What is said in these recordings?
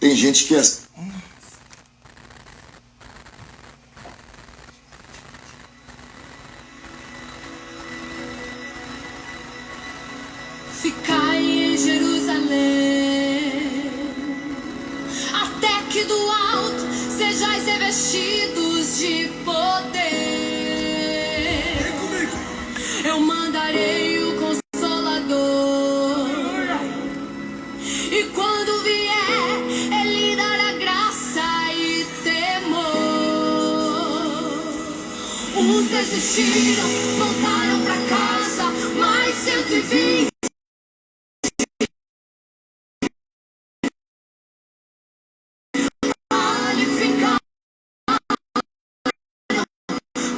Tem gente que é... Ficai em Jerusalém, até que do alto sejais revestidos de poder. Eu mandarei o Consolador, e quando vier, Ele dará graça e temor. Uns desistiram, voltaram pra casa, mais 120.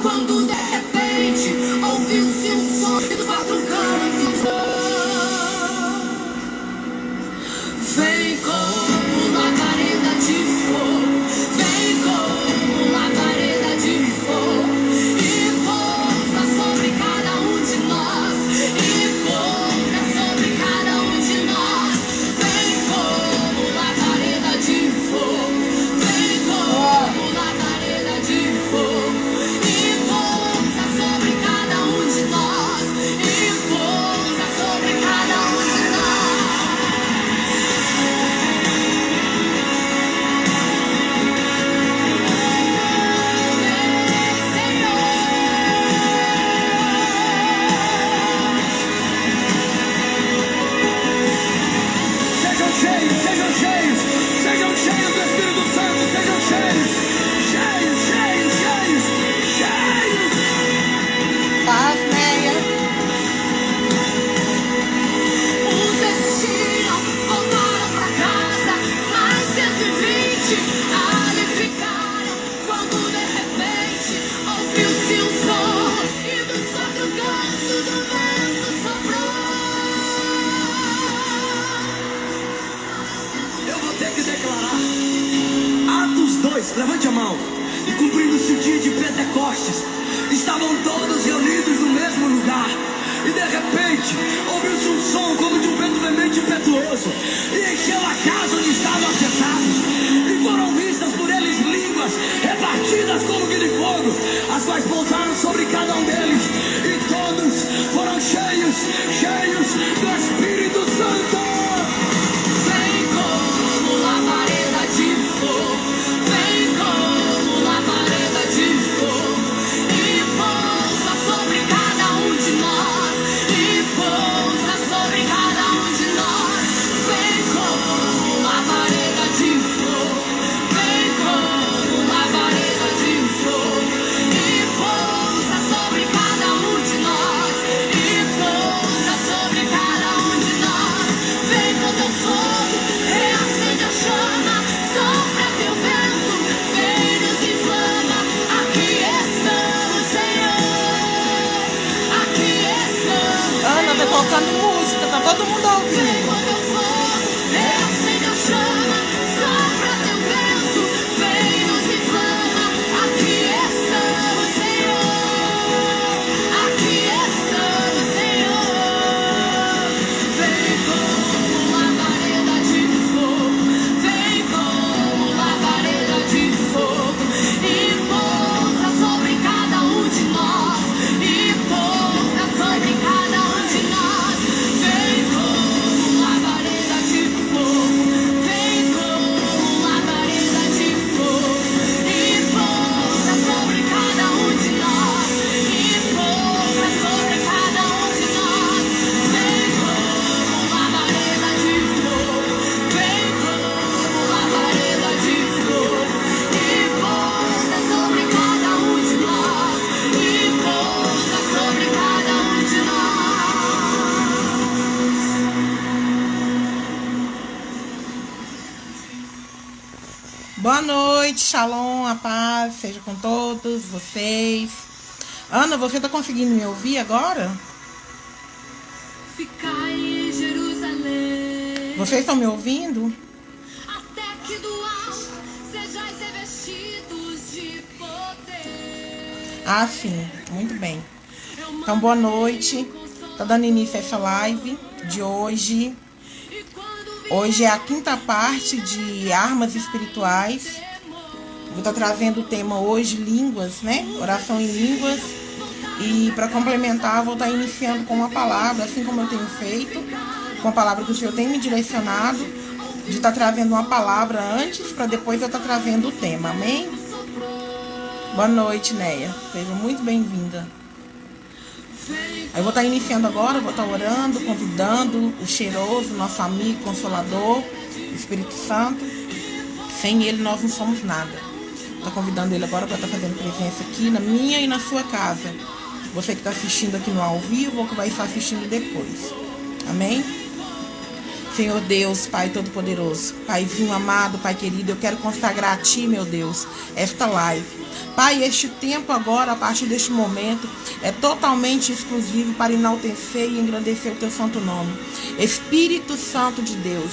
Quando de repente ouviu-se um som dos quatro cantos. Vem como labareda de fogo, vem como labareda de fogo, e pousa sobre cada um de nós, e pousa sobre cada um de nós. Vem como labareda de fogo, vem como labareda de fogo. Levante a mão. E cumprindo-se o dia de Pentecostes, estavam todos reunidos no mesmo lugar. E de repente, ouviu-se um som como de um vento veemente e impetuoso, e encheu a casa onde estavam assentados. E foram vistas por eles línguas repartidas como que de fogo, as quais pousaram sobre cada um deles. E todos foram cheios do Espírito Santo. Vem como labareda de fogo, vem como labareda de fogo, e pousa sobre cada um de nós, e pousa sobre cada um de nós. Vem como labareda de fogo, vem como labareda de fogo, e pousa sobre cada um de nós, e pousa sobre cada um de nós. Vem com teu fogo, reacende a chama, sopra teu vento, vem nos inflama. Aqui estamos, Senhor, aqui estamos, Ana, tá Senhor. tocando música, tá todo mundo Vem ouvindo. com teu fogo, reacende a chama, sopra teu vento, vem nos inflama. Aqui estamos, Senhor, aqui estamos, Senhor. Vem como labareda de fogo, vem como labareda de fogo, e pousa sobre cada um de nós, e pousa sobre cada um de nós. Vem como labareda de fogo, vem como labareda de fogo, e pousa sobre cada um de nós, e pousa sobre cada um de nós. Vem como labareda de fogo, vem como labareda de fogo, e pousa sobre cada um de nós, e pousa sobre cada um de nós. Boa noite, shalom, a paz seja com todos vocês. Ana, você tá conseguindo me ouvir agora? Ficai em Jerusalém, Vocês estão me ouvindo? até que do alto sejais revestidos de poder. Ah, sim, muito bem. Então, boa noite. Tá dando início a essa live de hoje. E quando Hoje é a quinta parte de armas espirituais. Vou estar trazendo o tema hoje, línguas, né? Oração em línguas. E para complementar, vou estar iniciando com uma palavra, assim como eu tenho feito, com a palavra que o Senhor tem me direcionado, de estar trazendo uma palavra antes, para depois eu estar trazendo o tema, amém? Boa noite, Neia. Seja muito bem-vinda. Eu vou estar iniciando agora, vou estar orando, convidando o cheiroso, nosso amigo, consolador, o Espírito Santo. Sem ele nós não somos nada. Estou convidando ele agora para estar fazendo presença aqui na minha e na sua casa. Você que está assistindo aqui no ao vivo ou que vai estar assistindo depois. Amém? Senhor Deus, Pai Todo-Poderoso, Paizinho amado, Pai querido, eu quero consagrar a Ti, meu Deus, esta live. Pai, este tempo agora, a partir deste momento, é totalmente exclusivo para enaltecer e engrandecer o Teu santo nome. Espírito Santo de Deus,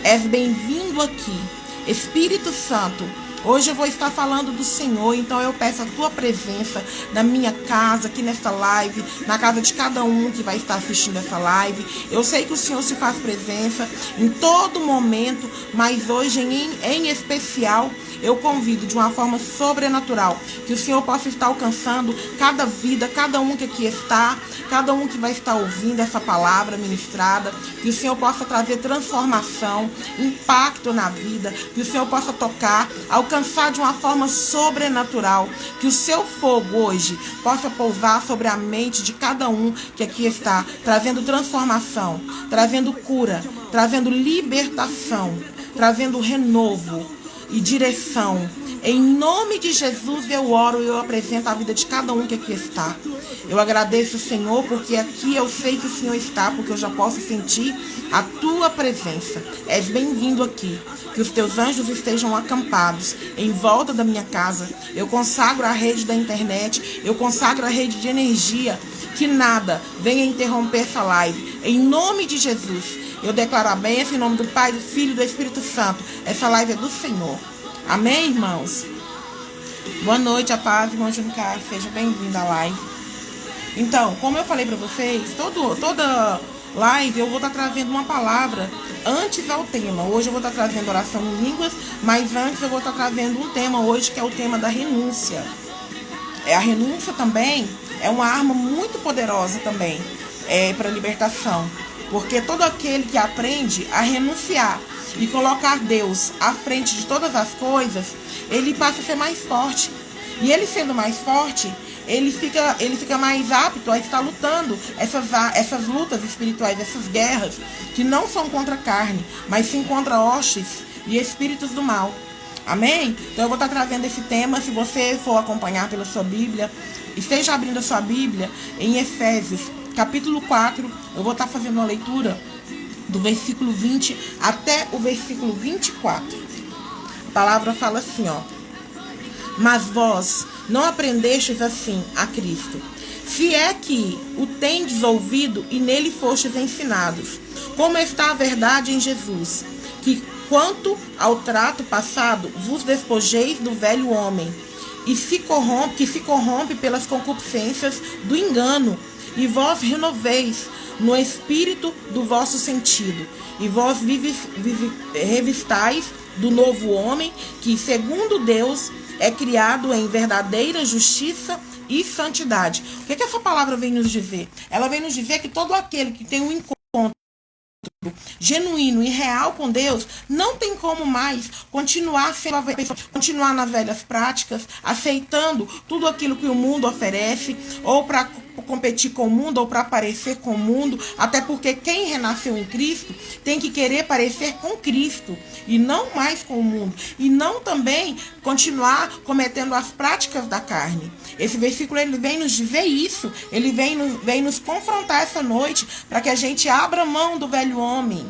és bem-vindo aqui. Espírito Santo, hoje eu vou estar falando do Senhor, então eu peço a Tua presença na minha casa, aqui nesta live, na casa de cada um que vai estar assistindo essa live. Eu sei que o Senhor se faz presença em todo momento, mas hoje em especial, eu convido de uma forma sobrenatural que o Senhor possa estar alcançando cada vida, cada um que aqui está, cada um que vai estar ouvindo essa palavra ministrada, que o Senhor possa trazer transformação, impacto na vida, que o Senhor possa tocar, alcançar de uma forma sobrenatural, que o seu fogo hoje possa pousar sobre a mente de cada um que aqui está, trazendo transformação, trazendo cura, trazendo libertação, trazendo renovo e direção. Em nome de Jesus eu oro e eu apresento a vida de cada um que aqui está. Eu agradeço, Senhor, porque aqui eu sei que o Senhor está, porque eu já posso sentir a Tua presença. És bem-vindo aqui. Que os Teus anjos estejam acampados em volta da minha casa. Eu consagro a rede da internet, eu consagro a rede de energia, que nada venha interromper essa live. Em nome de Jesus. Eu declaro a bênção em nome do Pai, do Filho e do Espírito Santo. Essa live é do Senhor. Amém, irmãos? Boa noite, a paz, irmão Júnior Carlos. Seja bem-vindo à live. Então, como eu falei para vocês, toda live eu vou estar trazendo uma palavra antes ao tema. Hoje eu vou estar trazendo oração em línguas, mas antes eu vou estar trazendo um tema hoje, que é o tema da renúncia. A renúncia também é uma arma muito poderosa também para a libertação. Porque todo aquele que aprende a renunciar e colocar Deus à frente de todas as coisas, ele passa a ser mais forte. E ele sendo mais forte, ele fica mais apto a estar lutando essas lutas espirituais, essas guerras, que não são contra a carne, mas sim contra hostes e espíritos do mal. Amém? Então eu vou estar trazendo esse tema. Se você for acompanhar pela sua Bíblia, esteja abrindo a sua Bíblia em Efésios, capítulo 4, eu vou estar fazendo uma leitura do versículo 20 até o versículo 24. A palavra fala assim, ó. Mas vós não aprendestes assim a Cristo, se é que o tendes ouvido e nele fostes ensinados, como está a verdade em Jesus, que quanto ao trato passado vos despojeis do velho homem, e se corrompe pelas concupiscências do engano, e vós renoveis no espírito do vosso sentido, e vós revistais do novo homem, que segundo Deus é criado em verdadeira justiça e santidade. O que essa palavra vem nos dizer? Ela vem nos dizer que todo aquele que tem um encontro genuíno e real com Deus, não tem como mais continuar nas velhas práticas, aceitando tudo aquilo que o mundo oferece, ou para competir com o mundo, ou para parecer com o mundo, até porque quem renasceu em Cristo tem que querer parecer com Cristo, e não mais com o mundo, e não também continuar cometendo as práticas da carne. Esse versículo ele vem nos dizer isso, ele vem nos confrontar essa noite, para que a gente abra mão do velho homem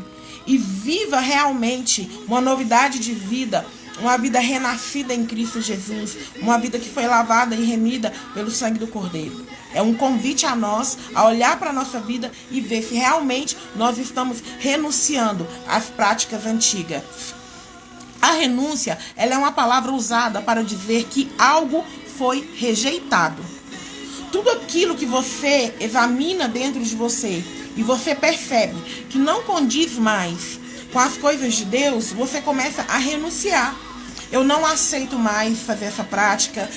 e viva realmente uma novidade de vida, uma vida renascida em Cristo Jesus, uma vida que foi lavada e remida pelo sangue do Cordeiro. É um convite a nós a olhar para a nossa vida e ver se realmente nós estamos renunciando às práticas antigas. A renúncia, ela é uma palavra usada para dizer que algo foi rejeitado. Tudo aquilo que você examina dentro de você e você percebe que não condiz mais com as coisas de Deus, você começa a renunciar. Eu não aceito mais fazer essa prática.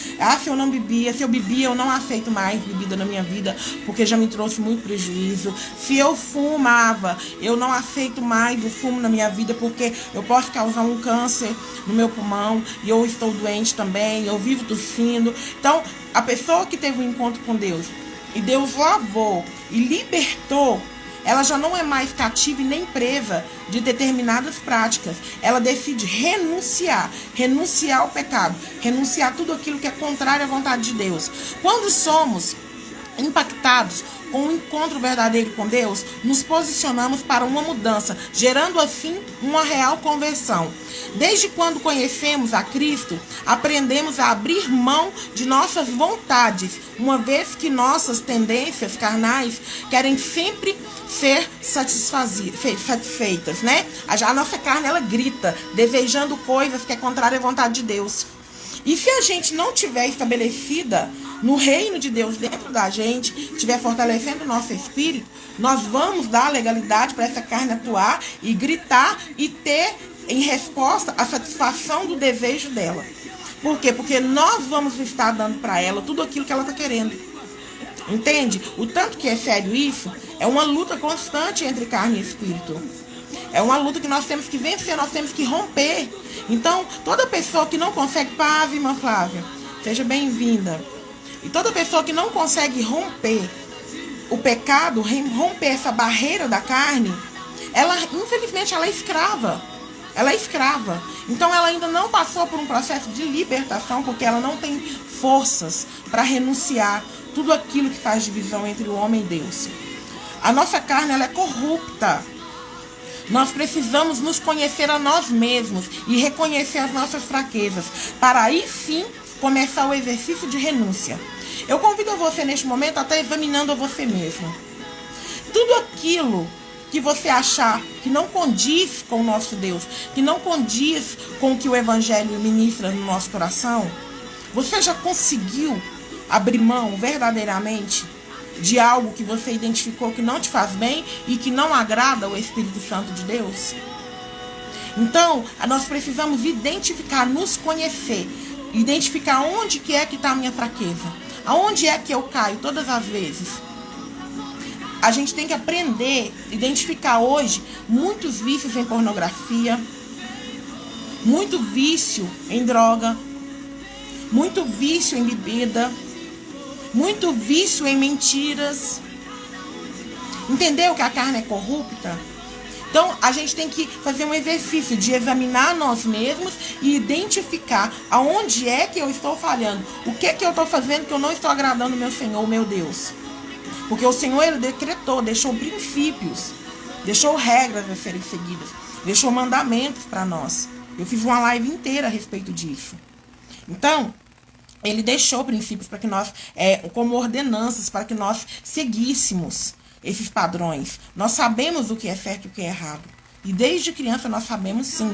Se eu não bebia, se eu bebia, eu não aceito mais bebida na minha vida, porque já me trouxe muito prejuízo. Se eu fumava, eu não aceito mais o fumo na minha vida, porque eu posso causar um câncer no meu pulmão, e eu estou doente também, eu vivo tossindo. Então, a pessoa que teve um encontro com Deus, e Deus lavou e libertou, ela já não é mais cativa e nem presa de determinadas práticas. Ela decide renunciar ao pecado, renunciar tudo aquilo que é contrário à vontade de Deus. Quando somos impactados com um encontro verdadeiro com Deus, nos posicionamos para uma mudança, gerando assim uma real conversão. Desde quando conhecemos a Cristo, aprendemos a abrir mão de nossas vontades, uma vez que nossas tendências carnais querem sempre ser satisfeitas, né? A nossa carne, ela grita, desejando coisas que é contrária à vontade de Deus. E se a gente não tiver estabelecida no reino de Deus dentro da gente, estiver fortalecendo o nosso espírito, nós vamos dar legalidade para essa carne atuar e gritar e ter em resposta a satisfação do desejo dela. Por quê? Porque nós vamos estar dando para ela tudo aquilo que ela está querendo. Entende? O tanto que é sério isso, é uma luta constante entre carne e espírito. É uma luta que nós temos que vencer, nós temos que romper. Então, toda pessoa que não consegue... Paz, irmã Flávia, seja bem-vinda. E toda pessoa que não consegue romper o pecado, romper essa barreira da carne, ela, infelizmente, ela é escrava. Ela é escrava. Então, ela ainda não passou por um processo de libertação, porque ela não tem forças para renunciar tudo aquilo que faz divisão entre o homem e Deus. A nossa carne, ela é corrupta. Nós precisamos nos conhecer a nós mesmos e reconhecer as nossas fraquezas, para aí sim começar o exercício de renúncia. Eu convido você neste momento a estar examinando a você mesmo. Tudo aquilo que você achar que não condiz com o nosso Deus, que não condiz com o que o Evangelho ministra no nosso coração, você já conseguiu abrir mão verdadeiramente de algo que você identificou que não te faz bem e que não agrada ao Espírito Santo de Deus? Então, nós precisamos identificar, nos conhecer, identificar onde que é que está a minha fraqueza, aonde é que eu caio todas as vezes. A gente tem que aprender, identificar hoje muitos vícios em pornografia, muito vício em droga, muito vício em bebida, muito vício em mentiras. Entendeu que a carne é corrupta? Então, a gente tem que fazer um exercício de examinar nós mesmos e identificar aonde é que eu estou falhando. O que é que eu estou fazendo que eu não estou agradando o meu Senhor, o meu Deus. Porque o Senhor, Ele decretou, deixou princípios, deixou regras a serem seguidas, deixou mandamentos para nós. Eu fiz uma live inteira a respeito disso. Então, Ele deixou princípios para que nós, como ordenanças, para que nós seguíssemos esses padrões. Nós sabemos o que é certo e o que é errado. E desde criança nós sabemos sim.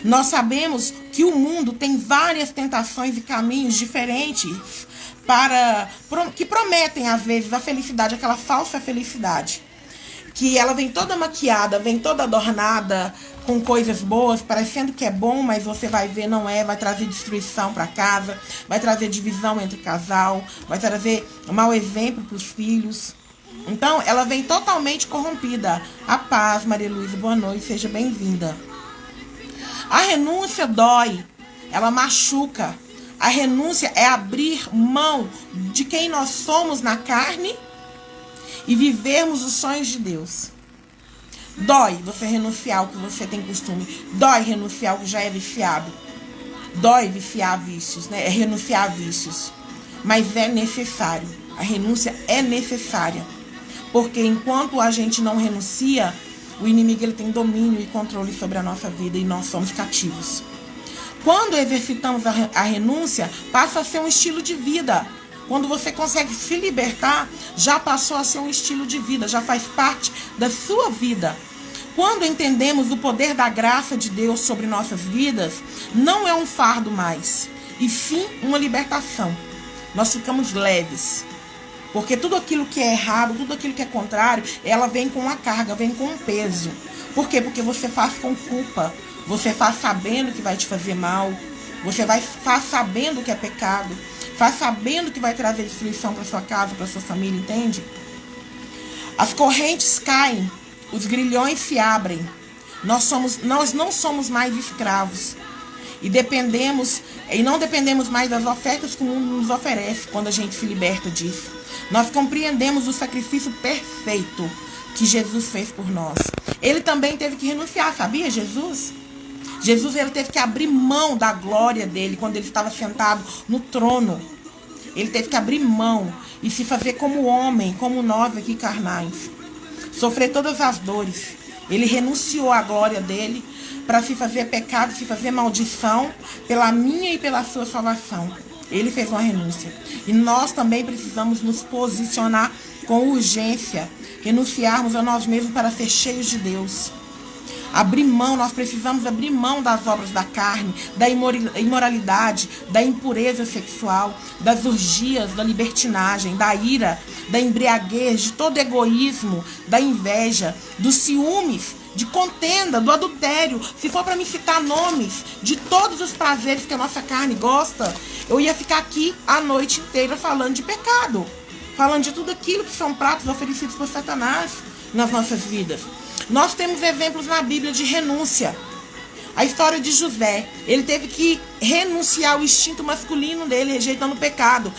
Nós sabemos que o mundo tem várias tentações e caminhos diferentes que prometem, às vezes, a felicidade, aquela falsa felicidade. Que ela vem toda maquiada, vem toda adornada com coisas boas, parecendo que é bom, mas você vai ver, não é, vai trazer destruição para casa, vai trazer divisão entre o casal, vai trazer mau exemplo para os filhos. Então, ela vem totalmente corrompida. A paz, Maria Luísa, boa noite, seja bem-vinda. A renúncia dói, ela machuca. A renúncia é abrir mão de quem nós somos na carne e vivermos os sonhos de Deus. Dói você renunciar ao que você tem costume. Dói renunciar ao que já é viciado. Dói viciar vícios, né? É renunciar a vícios. Mas é necessário. A renúncia é necessária. Porque enquanto a gente não renuncia, o inimigo ele tem domínio e controle sobre a nossa vida e nós somos cativos. Quando exercitamos a renúncia, passa a ser um estilo de vida. Quando você consegue se libertar, já passou a ser um estilo de vida, já faz parte da sua vida. Quando entendemos o poder da graça de Deus sobre nossas vidas, não é um fardo mais, e sim uma libertação. Nós ficamos leves. Porque tudo aquilo que é errado, tudo aquilo que é contrário, ela vem com uma carga, vem com um peso. Por quê? Porque você faz com culpa. Você faz sabendo que vai te fazer mal. Você faz sabendo que é pecado. Faz sabendo que vai trazer destruição para sua casa, para sua família, entende? As correntes caem, os grilhões se abrem. Nós não somos mais escravos. E não dependemos mais das ofertas que o mundo nos oferece quando a gente se liberta disso. Nós compreendemos o sacrifício perfeito que Jesus fez por nós. Ele também teve que renunciar, sabia, Jesus? Jesus, ele teve que abrir mão da glória dele quando ele estava sentado no trono. Ele teve que abrir mão e se fazer como homem, como nós aqui carnais. Sofrer todas as dores. Ele renunciou à glória dele para se fazer pecado, se fazer maldição pela minha e pela sua salvação. Ele fez uma renúncia. E nós também precisamos nos posicionar com urgência. Renunciarmos a nós mesmos para ser cheios de Deus. Abrir mão, nós precisamos abrir mão das obras da carne, da imoralidade, da impureza sexual, das orgias, da libertinagem, da ira, da embriaguez, de todo egoísmo, da inveja, dos ciúmes, de contenda, do adultério. Se for para me citar nomes de todos os prazeres que a nossa carne gosta, eu ia ficar aqui a noite inteira falando de pecado, falando de tudo aquilo que são pratos oferecidos por Satanás nas nossas vidas. Nós temos exemplos na Bíblia de renúncia. A história de José, ele teve que renunciar ao instinto masculino dele, rejeitando o pecado.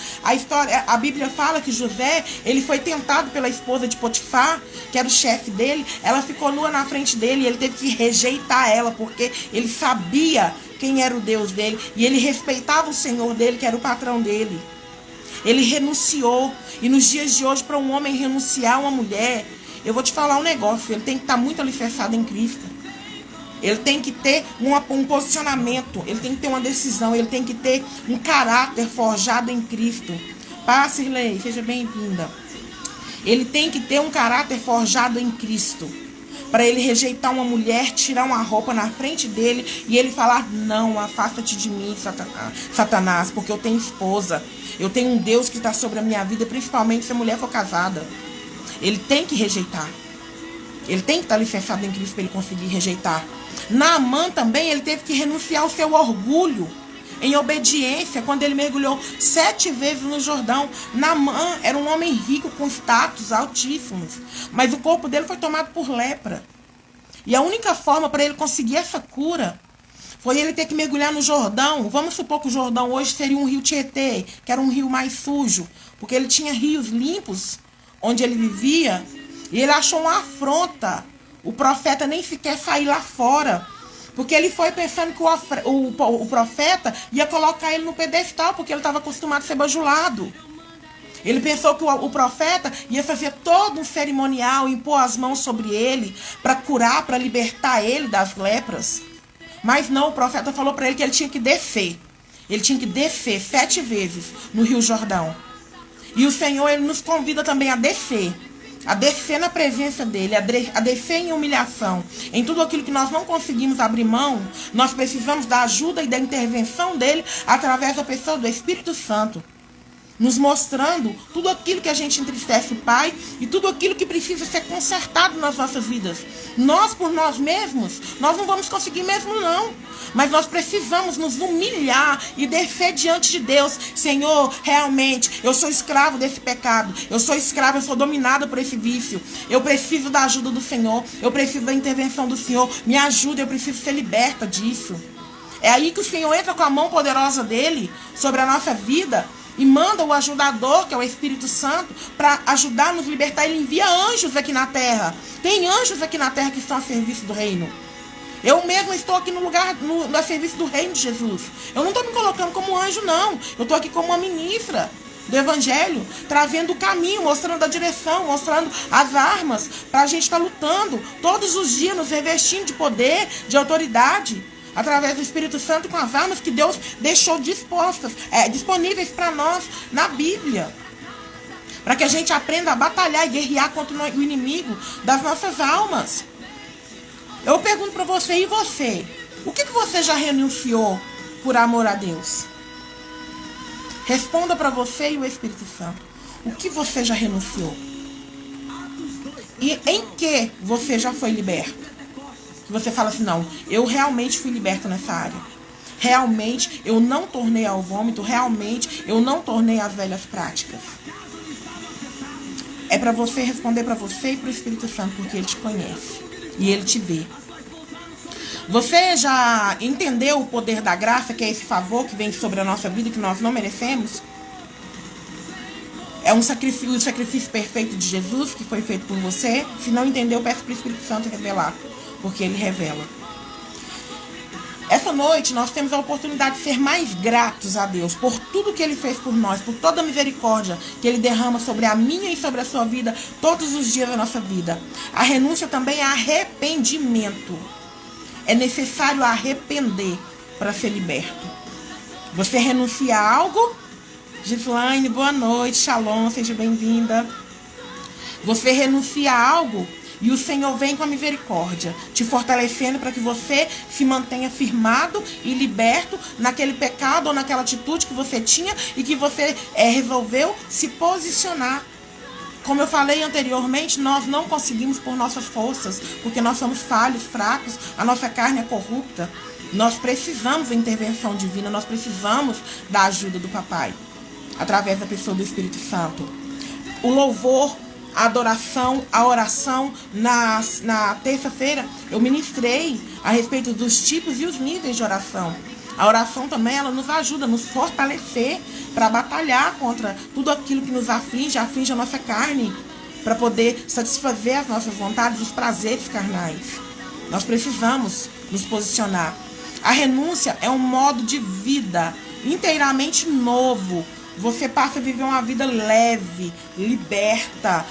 A Bíblia fala que José, ele foi tentado pela esposa de Potifar, que era o chefe dele. Ela ficou nua na frente dele e ele teve que rejeitar ela, porque ele sabia quem era o Deus dele e ele respeitava o Senhor dele, que era o patrão dele. Ele renunciou. E nos dias de hoje, para um homem renunciar a uma mulher, eu vou te falar um negócio, ele tem que estar muito alicerçado em Cristo. Ele tem que ter um posicionamento, ele tem que ter uma decisão, ele tem que ter um caráter forjado em Cristo. Passe, Irlei, seja bem-vinda. Ele tem que ter um caráter forjado em Cristo. Para ele rejeitar uma mulher, tirar uma roupa na frente dele e ele falar: não, afasta-te de mim, Satanás, porque eu tenho esposa. Eu tenho um Deus que está sobre a minha vida, principalmente se a mulher for casada. Ele tem que rejeitar. Ele tem que estar alicerçado em Cristo para ele conseguir rejeitar. Naamã também, ele teve que renunciar ao seu orgulho em obediência quando ele mergulhou 7 vezes no Jordão. Naamã era um homem rico com status altíssimos, mas o corpo dele foi tomado por lepra. E a única forma para ele conseguir essa cura foi ele ter que mergulhar no Jordão. Vamos supor que o Jordão hoje seria um rio Tietê, que era um rio mais sujo, porque ele tinha rios limpos onde ele vivia, e ele achou uma afronta o profeta nem sequer sair lá fora, porque ele foi pensando que o profeta ia colocar ele no pedestal, porque ele estava acostumado a ser bajulado. Ele pensou que o profeta ia fazer todo um cerimonial, impor as mãos sobre ele, para curar, para libertar ele das lepras. Mas não, o profeta falou para ele que ele tinha que descer. Ele tinha que descer 7 vezes no Rio Jordão. E o Senhor, ele nos convida também a descer na presença dele, a descer em humilhação. Em tudo aquilo que nós não conseguimos abrir mão, nós precisamos da ajuda e da intervenção dele através da pessoa do Espírito Santo, nos mostrando tudo aquilo que a gente entristece o Pai e tudo aquilo que precisa ser consertado nas nossas vidas. Nós, por nós mesmos, nós não vamos conseguir mesmo não. Mas nós precisamos nos humilhar e descer diante de Deus. Senhor, realmente, eu sou escravo desse pecado. Eu sou escravo, eu sou dominado por esse vício. Eu preciso da ajuda do Senhor. Eu preciso da intervenção do Senhor. Me ajuda, eu preciso ser liberta disso. É aí que o Senhor entra com a mão poderosa dele sobre a nossa vida e manda o ajudador, que é o Espírito Santo, para ajudar a nos libertar. Ele envia anjos aqui na terra. Tem anjos aqui na terra que estão a serviço do reino. Eu mesmo estou aqui no serviço do reino de Jesus. Eu não estou me colocando como anjo, não. Eu estou aqui como uma ministra do Evangelho, trazendo o caminho, mostrando a direção, mostrando as armas, para a gente estar lutando todos os dias, nos revestindo de poder, de autoridade, através do Espírito Santo, com as armas que Deus deixou disponíveis para nós na Bíblia. Para que a gente aprenda a batalhar e guerrear contra o inimigo das nossas almas. Eu pergunto para você, e você? O que você já renunciou por amor a Deus? Responda para você e o Espírito Santo. O que você já renunciou? E em que você já foi liberto? que você fala assim, não, eu realmente fui liberto nessa área. Realmente eu não tornei ao vômito, realmente eu não tornei às velhas práticas. É para você responder para você e para o Espírito Santo, porque ele te conhece e ele te vê. Você já entendeu o poder da graça, que é esse favor que vem sobre a nossa vida que nós não merecemos? É o sacrifício perfeito de Jesus que foi feito por você. Se não entendeu, peça para o Espírito Santo revelar, porque ele revela. Essa noite nós temos a oportunidade de ser mais gratos a Deus por tudo que ele fez por nós, por toda a misericórdia que ele derrama sobre a minha e sobre a sua vida todos os dias da nossa vida. A renúncia também é arrependimento. É necessário arrepender para ser liberto. Você renuncia a algo? Gislaine, boa noite, shalom, seja bem-vinda. Você renuncia a algo e o Senhor vem com a misericórdia, te fortalecendo para que você se mantenha firmado e liberto naquele pecado ou naquela atitude que você tinha e que você resolveu se posicionar. Como eu falei anteriormente, nós não conseguimos por nossas forças, porque nós somos falhos, fracos, a nossa carne é corrupta. Nós precisamos da intervenção divina, nós precisamos da ajuda do Papai, através da pessoa do Espírito Santo. O louvor, a adoração, a oração, na terça-feira eu ministrei a respeito dos tipos e os níveis de oração. A oração também, ela nos ajuda a nos fortalecer para batalhar contra tudo aquilo que nos aflige a nossa carne, para poder satisfazer as nossas vontades, os prazeres carnais. Nós precisamos nos posicionar. A renúncia é um modo de vida inteiramente novo. Você passa a viver uma vida leve, liberta.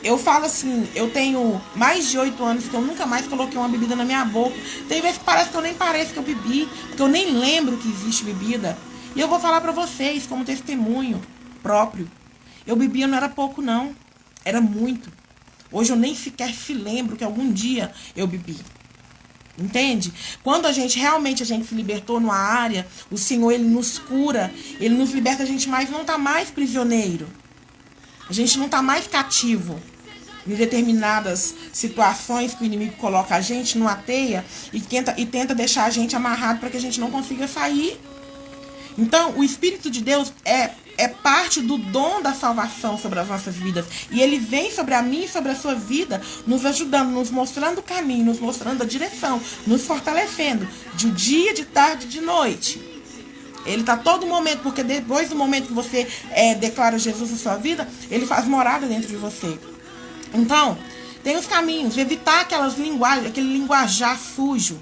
Eu falo assim, eu tenho mais de 8 anos que eu nunca mais coloquei uma bebida na minha boca. Tem vezes que parece que eu nem pareço que eu bebi, porque eu nem lembro que existe bebida. E eu vou falar pra vocês, como testemunho próprio. Eu bebia não era pouco não, era muito. Hoje eu nem sequer se lembro que algum dia eu bebi. Entende? Quando a gente se libertou numa área, o Senhor, ele nos cura, ele nos liberta, a gente não tá mais prisioneiro. A gente não tá mais cativo em determinadas situações que o inimigo coloca a gente numa teia e tenta deixar a gente amarrado para que a gente não consiga sair. Então, o Espírito de Deus é parte do dom da salvação sobre as nossas vidas. E ele vem sobre a minha e sobre a sua vida, nos ajudando, nos mostrando o caminho, nos mostrando a direção, nos fortalecendo de dia, de tarde, de noite. Ele está todo momento, porque depois do momento que você declara Jesus na sua vida, ele faz morada dentro de você. Então, tem os caminhos, evitar aquele linguajar sujo,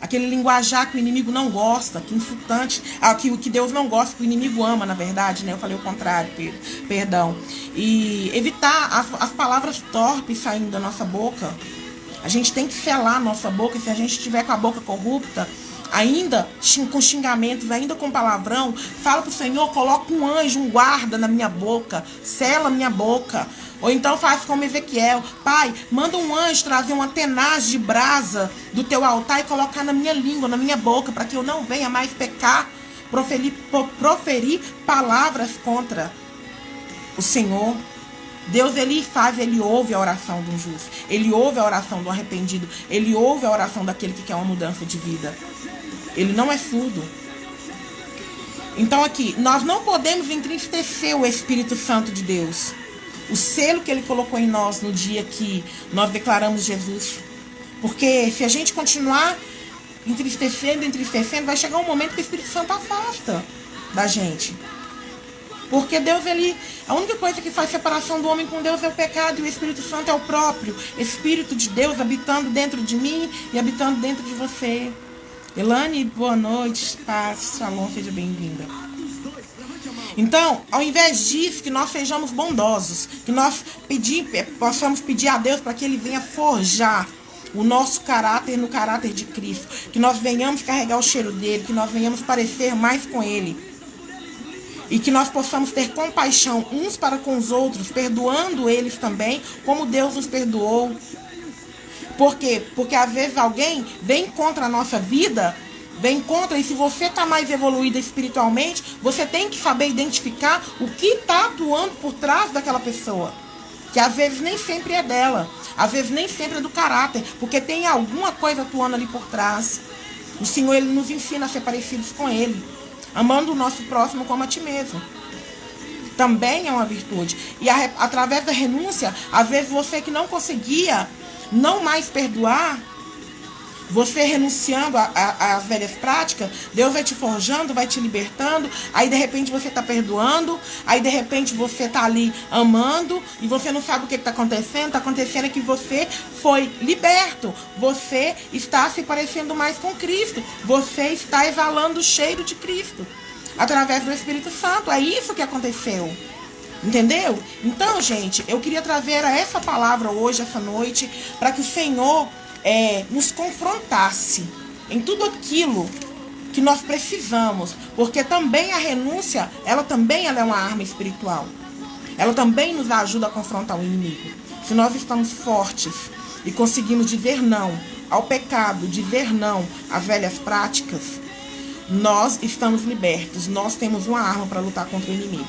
aquele linguajar que o inimigo não gosta, que insultante, que Deus não gosta, que o inimigo ama, na verdade, né? Eu falei o contrário, perdão. E evitar as palavras torpes saindo da nossa boca. A gente tem que selar a nossa boca, se a gente estiver com a boca corrupta, ainda com xingamentos, ainda com palavrão, fala pro Senhor, coloca um anjo, um guarda na minha boca, sela a minha boca. Ou então faz como Ezequiel, Pai, manda um anjo trazer uma tenaz de brasa do teu altar e colocar na minha língua, na minha boca, para que eu não venha mais pecar, proferir palavras contra o Senhor. Deus, ele ouve a oração do justo, ele ouve a oração do arrependido, ele ouve a oração daquele que quer uma mudança de vida. Ele não é surdo. Então aqui, nós não podemos entristecer o Espírito Santo de Deus, o selo que ele colocou em nós no dia que nós declaramos Jesus. Porque se a gente continuar entristecendo, vai chegar um momento que o Espírito Santo afasta da gente. Porque Deus, a única coisa que faz separação do homem com Deus é o pecado, e o Espírito Santo é o próprio Espírito de Deus habitando dentro de mim e habitando dentro de você. Elane, boa noite, paz, shalom, seja bem-vinda. Então, ao invés disso, que nós sejamos bondosos, que nós possamos pedir a Deus para que ele venha forjar o nosso caráter no caráter de Cristo, que nós venhamos carregar o cheiro dele, que nós venhamos parecer mais com ele, e que nós possamos ter compaixão uns para com os outros, perdoando eles também, como Deus nos perdoou. Por quê? Porque às vezes alguém vem contra a nossa vida, vem contra, e se você está mais evoluída espiritualmente, você tem que saber identificar o que está atuando por trás daquela pessoa. que às vezes nem sempre é dela, às vezes nem sempre é do caráter, porque tem alguma coisa atuando ali por trás. O Senhor, Ele nos ensina a ser parecidos com Ele, amando o nosso próximo como a ti mesmo. Também é uma virtude. E através da renúncia, às vezes você que não conseguia não mais perdoar, você renunciando às velhas práticas, Deus vai te forjando, vai te libertando, aí de repente você está perdoando, aí de repente você está ali amando, e você não sabe o que está acontecendo é que você foi liberto, você está se parecendo mais com Cristo, você está exalando o cheiro de Cristo, através do Espírito Santo, é isso que aconteceu. Entendeu? Então, gente, eu queria trazer essa palavra hoje, essa noite, para que o Senhor nos confrontasse em tudo aquilo que nós precisamos, porque também a renúncia, ela é uma arma espiritual. Ela também nos ajuda a confrontar o inimigo. Se nós estamos fortes e conseguimos dizer não ao pecado, dizer não às velhas práticas, nós estamos libertos. Nós temos uma arma para lutar contra o inimigo.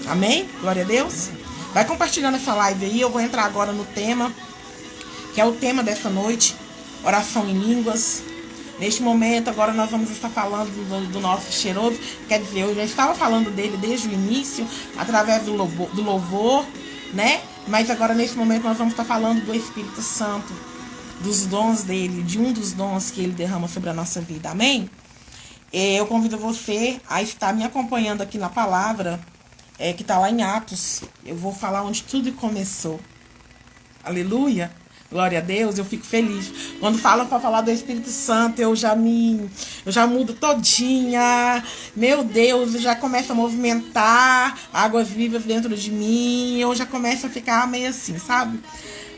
Amém? Glória a Deus. Vai compartilhando essa live aí. Eu vou entrar agora no tema, que é o tema dessa noite, oração em línguas. Neste momento, agora nós vamos estar falando do nosso cheiroso. Quer dizer, eu já estava falando dele desde o início, através do louvor, né? Mas agora, neste momento, nós vamos estar falando do Espírito Santo, dos dons dele, de um dos dons que ele derrama sobre a nossa vida. Amém? Eu convido você a estar me acompanhando aqui na palavra, que está lá em Atos. Eu vou falar onde tudo começou. Aleluia! Glória a Deus, eu fico feliz. Quando fala para falar do Espírito Santo, eu já mudo todinha. Meu Deus, eu já começo a movimentar águas vivas dentro de mim. Eu já começo a ficar meio assim, sabe?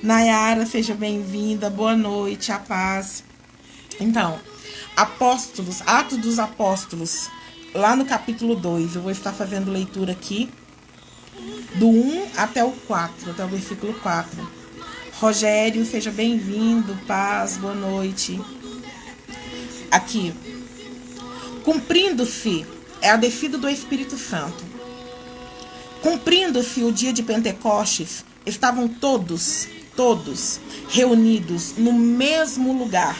Nayara, seja bem-vinda. Boa noite, a paz. Então, Apóstolos, Atos dos Apóstolos, lá no capítulo 2, eu vou estar fazendo leitura aqui, do 1 até o 4, até o versículo 4. Rogério, seja bem-vindo, paz, boa noite. Aqui, cumprindo-se, é a descida do Espírito Santo. Cumprindo-se o dia de Pentecostes, estavam todos reunidos no mesmo lugar.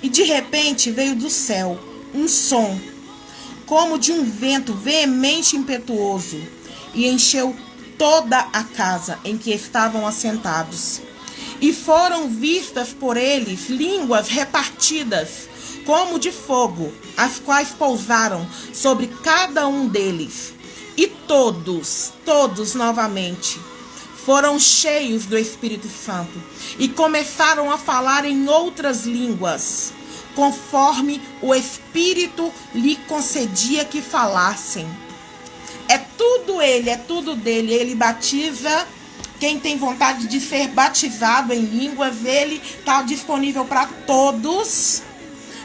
E de repente veio do céu um som, como de um vento veemente e impetuoso, e encheu toda a casa em que estavam assentados. E foram vistas por eles línguas repartidas, como de fogo, as quais pousaram sobre cada um deles. E todos novamente, foram cheios do Espírito Santo e começaram a falar em outras línguas, conforme o Espírito lhe concedia que falassem. É tudo dele. Ele batiza quem tem vontade de ser batizado em línguas. Ele está disponível para todos,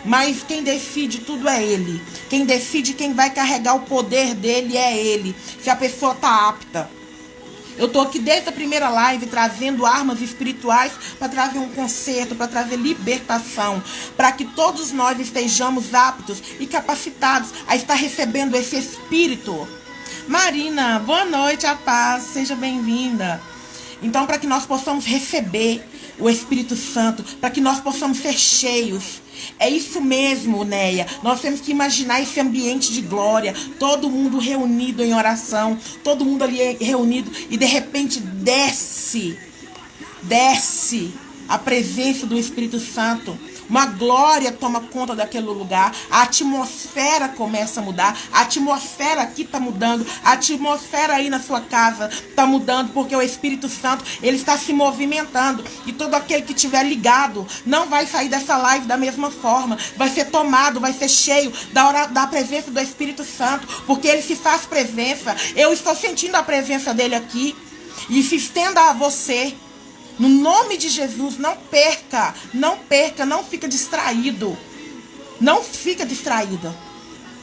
mas quem decide tudo é ele. Quem decide quem vai carregar o poder dele é ele, se a pessoa está apta. Eu estou aqui desde a primeira live trazendo armas espirituais para trazer um conserto, para trazer libertação, para que todos nós estejamos aptos e capacitados a estar recebendo esse Espírito. Marina, boa noite, a paz, seja bem-vinda. Então, para que nós possamos receber o Espírito Santo, para que nós possamos ser cheios. É isso mesmo, Neia. Nós temos que imaginar esse ambiente de glória, todo mundo reunido em oração, todo mundo ali reunido, e de repente desce a presença do Espírito Santo. Uma glória toma conta daquele lugar, a atmosfera começa a mudar, a atmosfera aqui está mudando, a atmosfera aí na sua casa está mudando, porque o Espírito Santo, ele está se movimentando, e todo aquele que estiver ligado não vai sair dessa live da mesma forma, vai ser tomado, vai ser cheio da presença do Espírito Santo, porque ele se faz presença. Eu estou sentindo a presença dele aqui, e se estenda a você. No nome de Jesus, não perca, não fica distraído. Não fica distraída.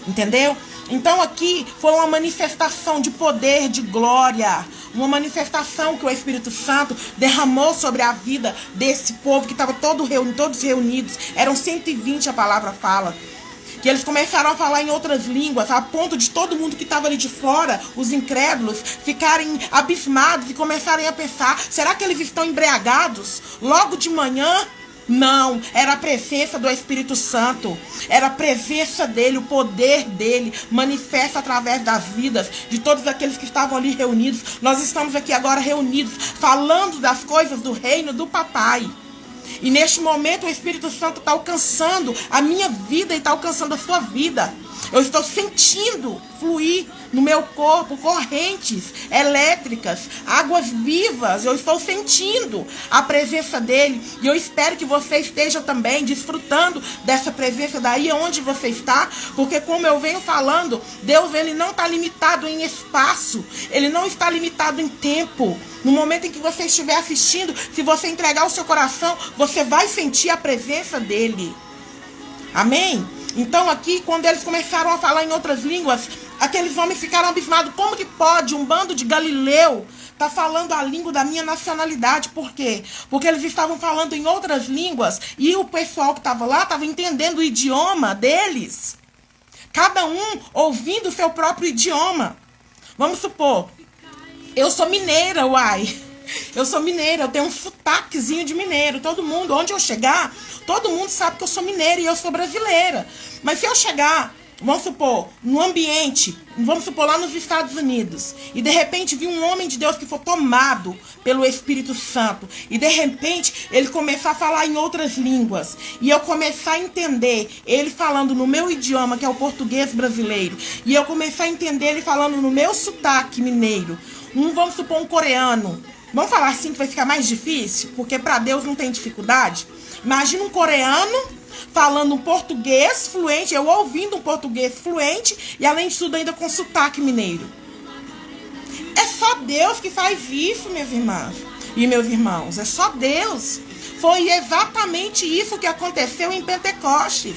Entendeu? Então aqui foi uma manifestação de poder, de glória. Uma manifestação que o Espírito Santo derramou sobre a vida desse povo que estava todos reunidos. Eram 120, a palavra fala. que eles começaram a falar em outras línguas, a ponto de todo mundo que estava ali de fora, os incrédulos, ficarem abismados e começarem a pensar, será que eles estão embriagados logo de manhã? Não, era a presença do Espírito Santo, era a presença dele, o poder dele, manifesta através das vidas de todos aqueles que estavam ali reunidos. Nós estamos aqui agora reunidos, falando das coisas do reino do Papai. E neste momento o Espírito Santo está alcançando a minha vida e está alcançando a sua vida. Eu estou sentindo fluir no meu corpo correntes elétricas, águas vivas. Eu estou sentindo a presença dele. E eu espero que você esteja também desfrutando dessa presença daí onde você está. Porque como eu venho falando, Deus ele não está limitado em espaço. Ele não está limitado em tempo. No momento em que você estiver assistindo, se você entregar o seu coração, você vai sentir a presença dele. Amém? Então aqui, quando eles começaram a falar em outras línguas, aqueles homens ficaram abismados. Como que pode um bando de Galileu tá falando a língua da minha nacionalidade? Por quê? Porque eles estavam falando em outras línguas e o pessoal que estava lá estava entendendo o idioma deles. Cada um ouvindo o seu próprio idioma. Vamos supor, eu sou mineira, uai. Eu sou mineira, eu tenho um sotaquezinho de mineiro. Todo mundo, onde eu chegar, todo mundo sabe que eu sou mineira e eu sou brasileira. Mas se eu chegar, vamos supor, no ambiente, vamos supor lá nos Estados Unidos, e de repente vi um homem de Deus que foi tomado pelo Espírito Santo, e de repente ele começar a falar em outras línguas, e eu começar a entender ele falando no meu idioma, que é o português brasileiro, e eu começar a entender ele falando no meu sotaque mineiro, vamos supor um coreano. Vamos falar assim que vai ficar mais difícil, porque para Deus não tem dificuldade. Imagina um coreano falando um português fluente, eu ouvindo um português fluente e além de tudo ainda com sotaque mineiro. É só Deus que faz isso, minhas irmãs e meus irmãos. É só Deus. Foi exatamente isso que aconteceu em Pentecostes.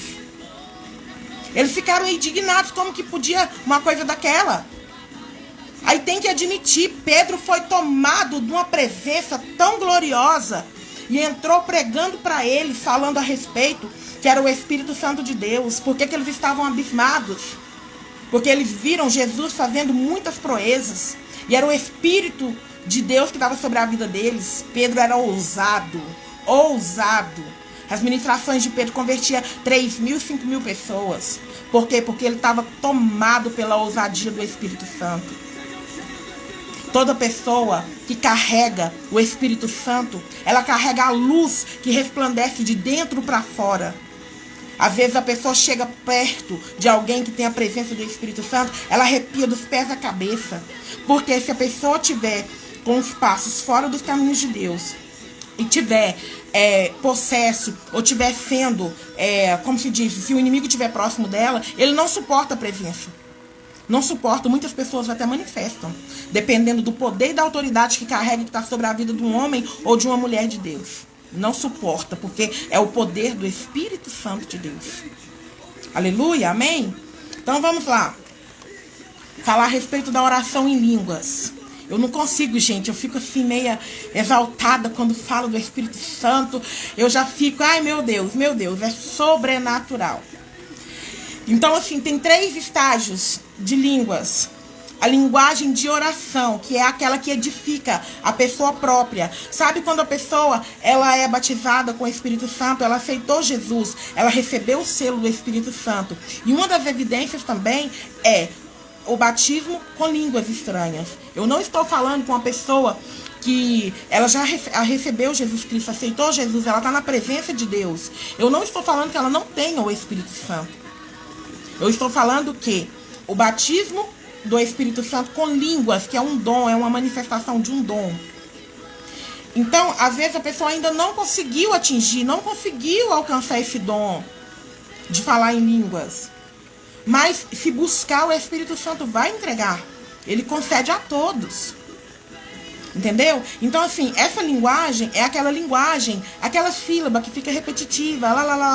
Eles ficaram indignados, como que podia uma coisa daquela? Aí tem que admitir, Pedro foi tomado de uma presença tão gloriosa e entrou pregando para eles, falando a respeito que era o Espírito Santo de Deus. Por que eles estavam abismados? Porque eles viram Jesus fazendo muitas proezas e era o Espírito de Deus que estava sobre a vida deles. Pedro era ousado. As ministrações de Pedro convertia 3.000, 5.000 pessoas. Por quê? Porque ele estava tomado pela ousadia do Espírito Santo. Toda pessoa que carrega o Espírito Santo, ela carrega a luz que resplandece de dentro para fora. Às vezes a pessoa chega perto de alguém que tem a presença do Espírito Santo, ela arrepia dos pés à cabeça. Porque se a pessoa tiver com os passos fora dos caminhos de Deus e tiver possesso ou tiver sendo, como se diz, se o inimigo estiver próximo dela, ele não suporta a presença. Não suporta, muitas pessoas até manifestam, dependendo do poder e da autoridade que carrega e que está sobre a vida de um homem ou de uma mulher de Deus. Não suporta, porque é o poder do Espírito Santo de Deus. Aleluia, amém? Então vamos lá. Falar a respeito da oração em línguas. Eu não consigo, gente, eu fico assim meia exaltada quando falo do Espírito Santo. Eu já fico, ai meu Deus, é sobrenatural. Então, assim, tem 3 estágios de línguas. A linguagem de oração, que é aquela que edifica a pessoa própria. Sabe quando a pessoa ela é batizada com o Espírito Santo, ela aceitou Jesus, ela recebeu o selo do Espírito Santo. E uma das evidências também é o batismo com línguas estranhas. Eu não estou falando com uma pessoa que ela já recebeu Jesus Cristo, aceitou Jesus, ela está na presença de Deus. Eu não estou falando que ela não tenha o Espírito Santo. Eu estou falando que o batismo do Espírito Santo com línguas, que é um dom, é uma manifestação de um dom. Então, às vezes a pessoa ainda não conseguiu atingir, não conseguiu alcançar esse dom de falar em línguas. Mas se buscar, o Espírito Santo vai entregar. Ele concede a todos. Entendeu? Então, assim, essa linguagem é aquela linguagem, aquela sílaba que fica repetitiva,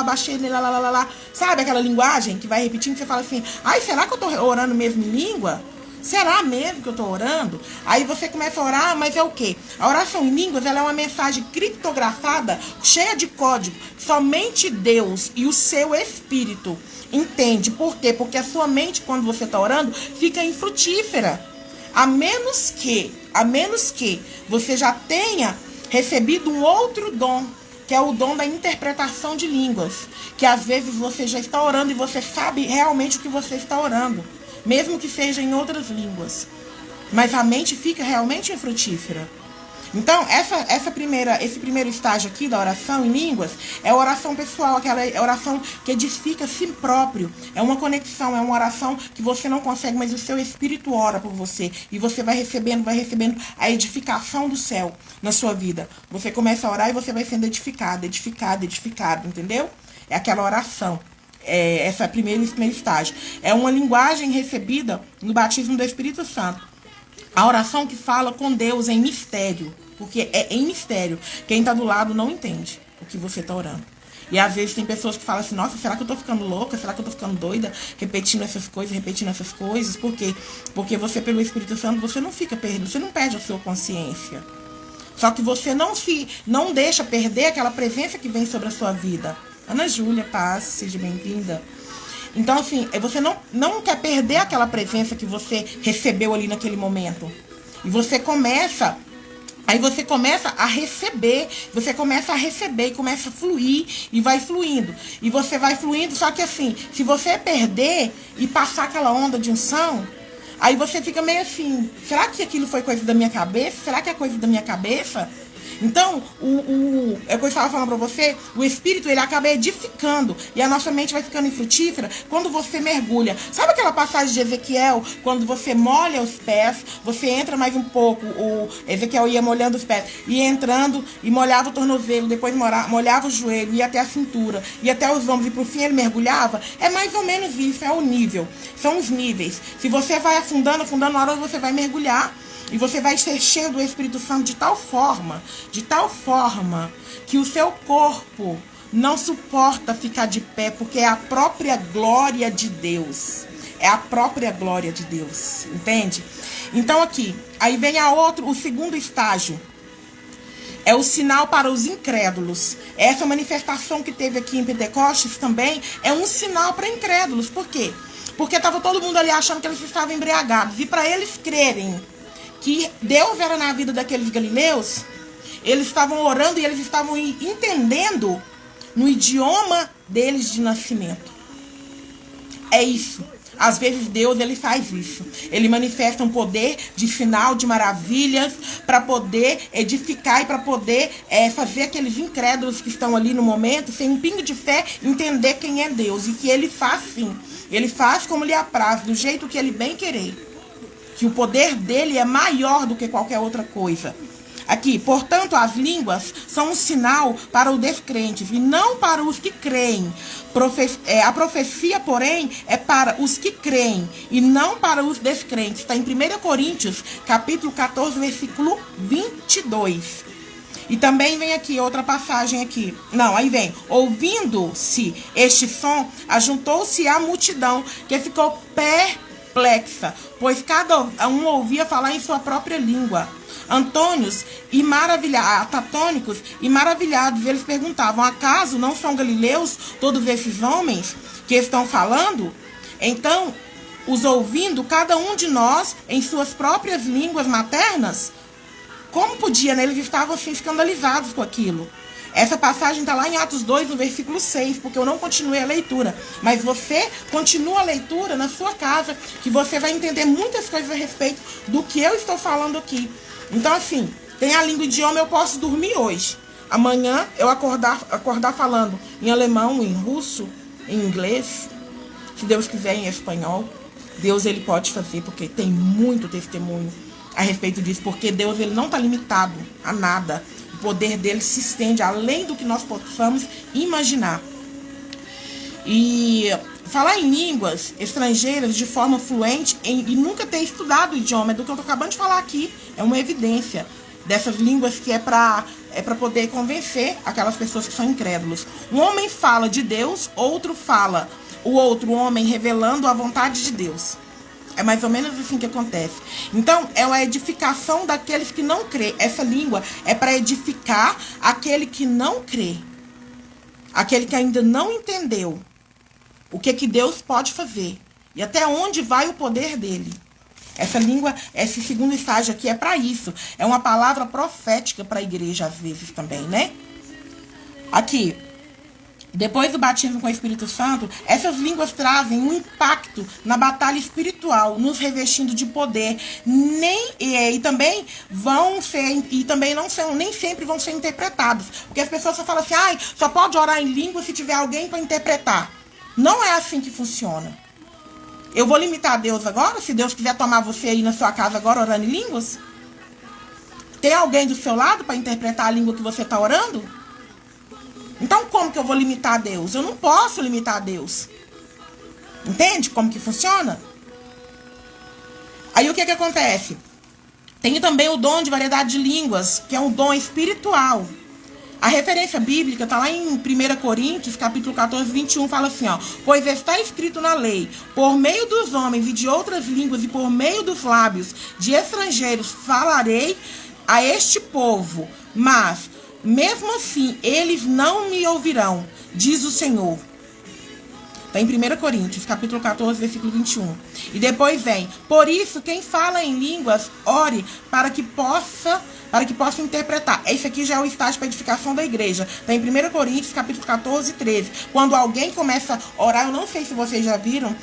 baixei, lá. Sabe aquela linguagem que vai repetindo, que você fala assim, ai, será que eu tô orando mesmo em língua? Será mesmo que eu estou orando? Aí você começa a orar, mas é o quê? A oração em línguas, ela é uma mensagem criptografada, cheia de código. Somente Deus e o seu espírito entende. Por quê? Porque a sua mente, quando você está orando, fica infrutífera. A menos que você já tenha recebido um outro dom, que é o dom da interpretação de línguas. Que às vezes você já está orando e você sabe realmente o que você está orando. Mesmo que seja em outras línguas. Mas a mente fica realmente infrutífera. Então, esse primeiro estágio aqui da oração em línguas é a oração pessoal, aquela oração que edifica a si próprio. É uma conexão, é uma oração que você não consegue, mas o seu espírito ora por você. E você vai recebendo a edificação do céu na sua vida. Você começa a orar e você vai sendo edificado, entendeu? É aquela oração. Esse é o primeiro estágio. É uma linguagem recebida no batismo do Espírito Santo. A oração que fala com Deus em mistério. Porque é em mistério. Quem está do lado não entende o que você está orando. E às vezes tem pessoas que falam assim, nossa, será que eu estou ficando louca? Será que eu estou ficando doida? Repetindo essas coisas. Por quê? Porque você, pelo Espírito Santo, você não fica perdido. Você não perde a sua consciência. Só que você não deixa perder aquela presença que vem sobre a sua vida. Ana Júlia, paz, seja bem-vinda. Então, assim, você não quer perder aquela presença que você recebeu ali naquele momento. E você começa a receber, e começa a fluir, e vai fluindo. E você vai fluindo, só que assim, se você perder e passar aquela onda de unção, aí você fica meio assim, será que aquilo foi coisa da minha cabeça? Será que é coisa da minha cabeça? Então, é o que eu estava falando para você, o Espírito, ele acaba edificando, e a nossa mente vai ficando infrutífera quando você mergulha. Sabe aquela passagem de Ezequiel, quando você molha os pés, você entra mais um pouco, o Ezequiel ia molhando os pés, ia entrando e molhava o tornozelo, depois molhava o joelho, ia até a cintura, ia até os ombros, e por fim ele mergulhava? É mais ou menos isso, é o nível, são os níveis. Se você vai afundando, na hora você vai mergulhar, e você vai ser cheio do Espírito Santo de tal forma que o seu corpo não suporta ficar de pé, porque é a própria glória de Deus. É a própria glória de Deus, entende? Então aqui, aí vem o segundo estágio. É o sinal para os incrédulos. Essa manifestação que teve aqui em Pentecostes também é um sinal para incrédulos. Por quê? Porque estava todo mundo ali achando que eles estavam embriagados. E para eles crerem que Deus era na vida daqueles galileus, eles estavam orando e eles estavam entendendo no idioma deles de nascimento. É isso. Às vezes Deus, ele faz isso. Ele manifesta um poder de sinal, de maravilhas, para poder edificar e para poder fazer aqueles incrédulos que estão ali no momento, sem um pingo de fé, entender quem é Deus. E que ele faz sim. Ele faz como lhe apraz, do jeito que ele bem querer. Que o poder dele é maior do que qualquer outra coisa. Aqui, portanto, as línguas são um sinal para os descrentes e não para os que creem. A profecia, porém, é para os que creem e não para os descrentes. Está em 1 Coríntios, capítulo 14, versículo 22. E também vem aqui outra passagem aqui. Não, aí vem. Ouvindo-se este som, ajuntou-se a multidão, que ficou perplexa, pois cada um ouvia falar em sua própria língua. Tatônicos e maravilhados, eles perguntavam: acaso não são galileus todos esses homens que estão falando? Então, os ouvindo, cada um de nós em suas próprias línguas maternas? Como podia, né? Eles estavam assim escandalizados com aquilo. Essa passagem está lá em Atos 2, no versículo 6, porque eu não continuei a leitura. Mas você continua a leitura na sua casa, que você vai entender muitas coisas a respeito do que eu estou falando aqui. Então, assim, tem a língua idioma, eu posso dormir hoje. Amanhã eu acordar falando em alemão, em russo, em inglês, se Deus quiser, em espanhol. Deus, ele pode fazer, porque tem muito testemunho a respeito disso, porque Deus, ele não está limitado a nada. O poder dele se estende além do que nós possamos imaginar. E falar em línguas estrangeiras de forma fluente e nunca ter estudado o idioma, é do que eu estou acabando de falar aqui, é uma evidência dessas línguas que é para poder convencer aquelas pessoas que são incrédulos. Um homem fala de Deus, o outro homem revelando a vontade de Deus. É mais ou menos assim que acontece. Então, é a edificação daqueles que não crê. Essa língua é para edificar aquele que não crê. Aquele que ainda não entendeu o que Deus pode fazer. E até onde vai o poder dele. Essa língua, esse segundo estágio aqui é para isso. É uma palavra profética para a igreja às vezes também, né? Aqui. Depois do batismo com o Espírito Santo, essas línguas trazem um impacto na batalha espiritual, nos revestindo de poder. E também vão ser, e também não são, nem sempre vão ser interpretados. Porque as pessoas só falam assim, só pode orar em língua se tiver alguém para interpretar. Não é assim que funciona. Eu vou limitar a Deus agora? Se Deus quiser tomar você aí na sua casa agora orando em línguas? Tem alguém do seu lado para interpretar a língua que você está orando? Então, como que eu vou limitar a Deus? Eu não posso limitar a Deus. Entende como que funciona? Aí, o que acontece? Tem também o dom de variedade de línguas, que é um dom espiritual. A referência bíblica está lá em 1 Coríntios, capítulo 14, 21, fala assim, pois está escrito na lei, por meio dos homens e de outras línguas e por meio dos lábios de estrangeiros falarei a este povo, mas mesmo assim, eles não me ouvirão, diz o Senhor. Está em 1 Coríntios, capítulo 14, versículo 21. E depois vem, por isso, quem fala em línguas, ore para que possa interpretar. Esse aqui já é o estágio para edificação da igreja. Está em 1 Coríntios, capítulo 14, 13. Quando alguém começa a orar, eu não sei se vocês já viram,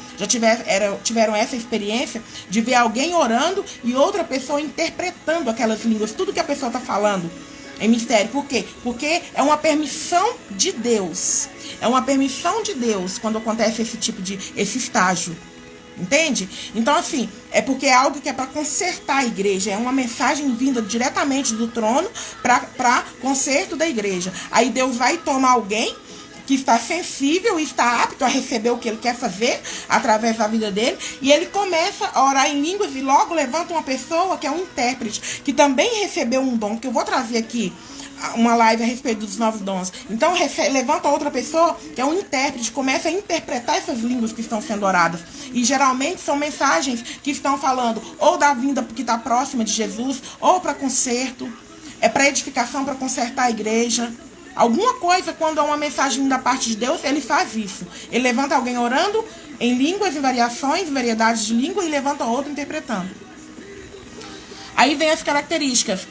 tiveram essa experiência de ver alguém orando e outra pessoa interpretando aquelas línguas, tudo que a pessoa está falando. Em mistério. Por quê? Porque é uma permissão de Deus. É uma permissão de Deus quando acontece esse estágio. Entende? Então, assim, é porque é algo que é para consertar a igreja. É uma mensagem vinda diretamente do trono para conserto da igreja. Aí Deus vai tomar alguém que está sensível e está apto a receber o que ele quer fazer através da vida dele, e ele começa a orar em línguas e logo levanta uma pessoa que é um intérprete, que também recebeu um dom, que eu vou trazer aqui uma live a respeito dos novos dons. Então levanta outra pessoa que é um intérprete, começa a interpretar essas línguas que estão sendo oradas, e geralmente são mensagens que estão falando ou da vinda que está próxima de Jesus, ou para conserto, é para edificação, para consertar a igreja. Alguma coisa, quando é uma mensagem da parte de Deus, ele faz isso. Ele levanta alguém orando em línguas, em variações, em variedades de língua, e levanta outro interpretando. Aí vem as características.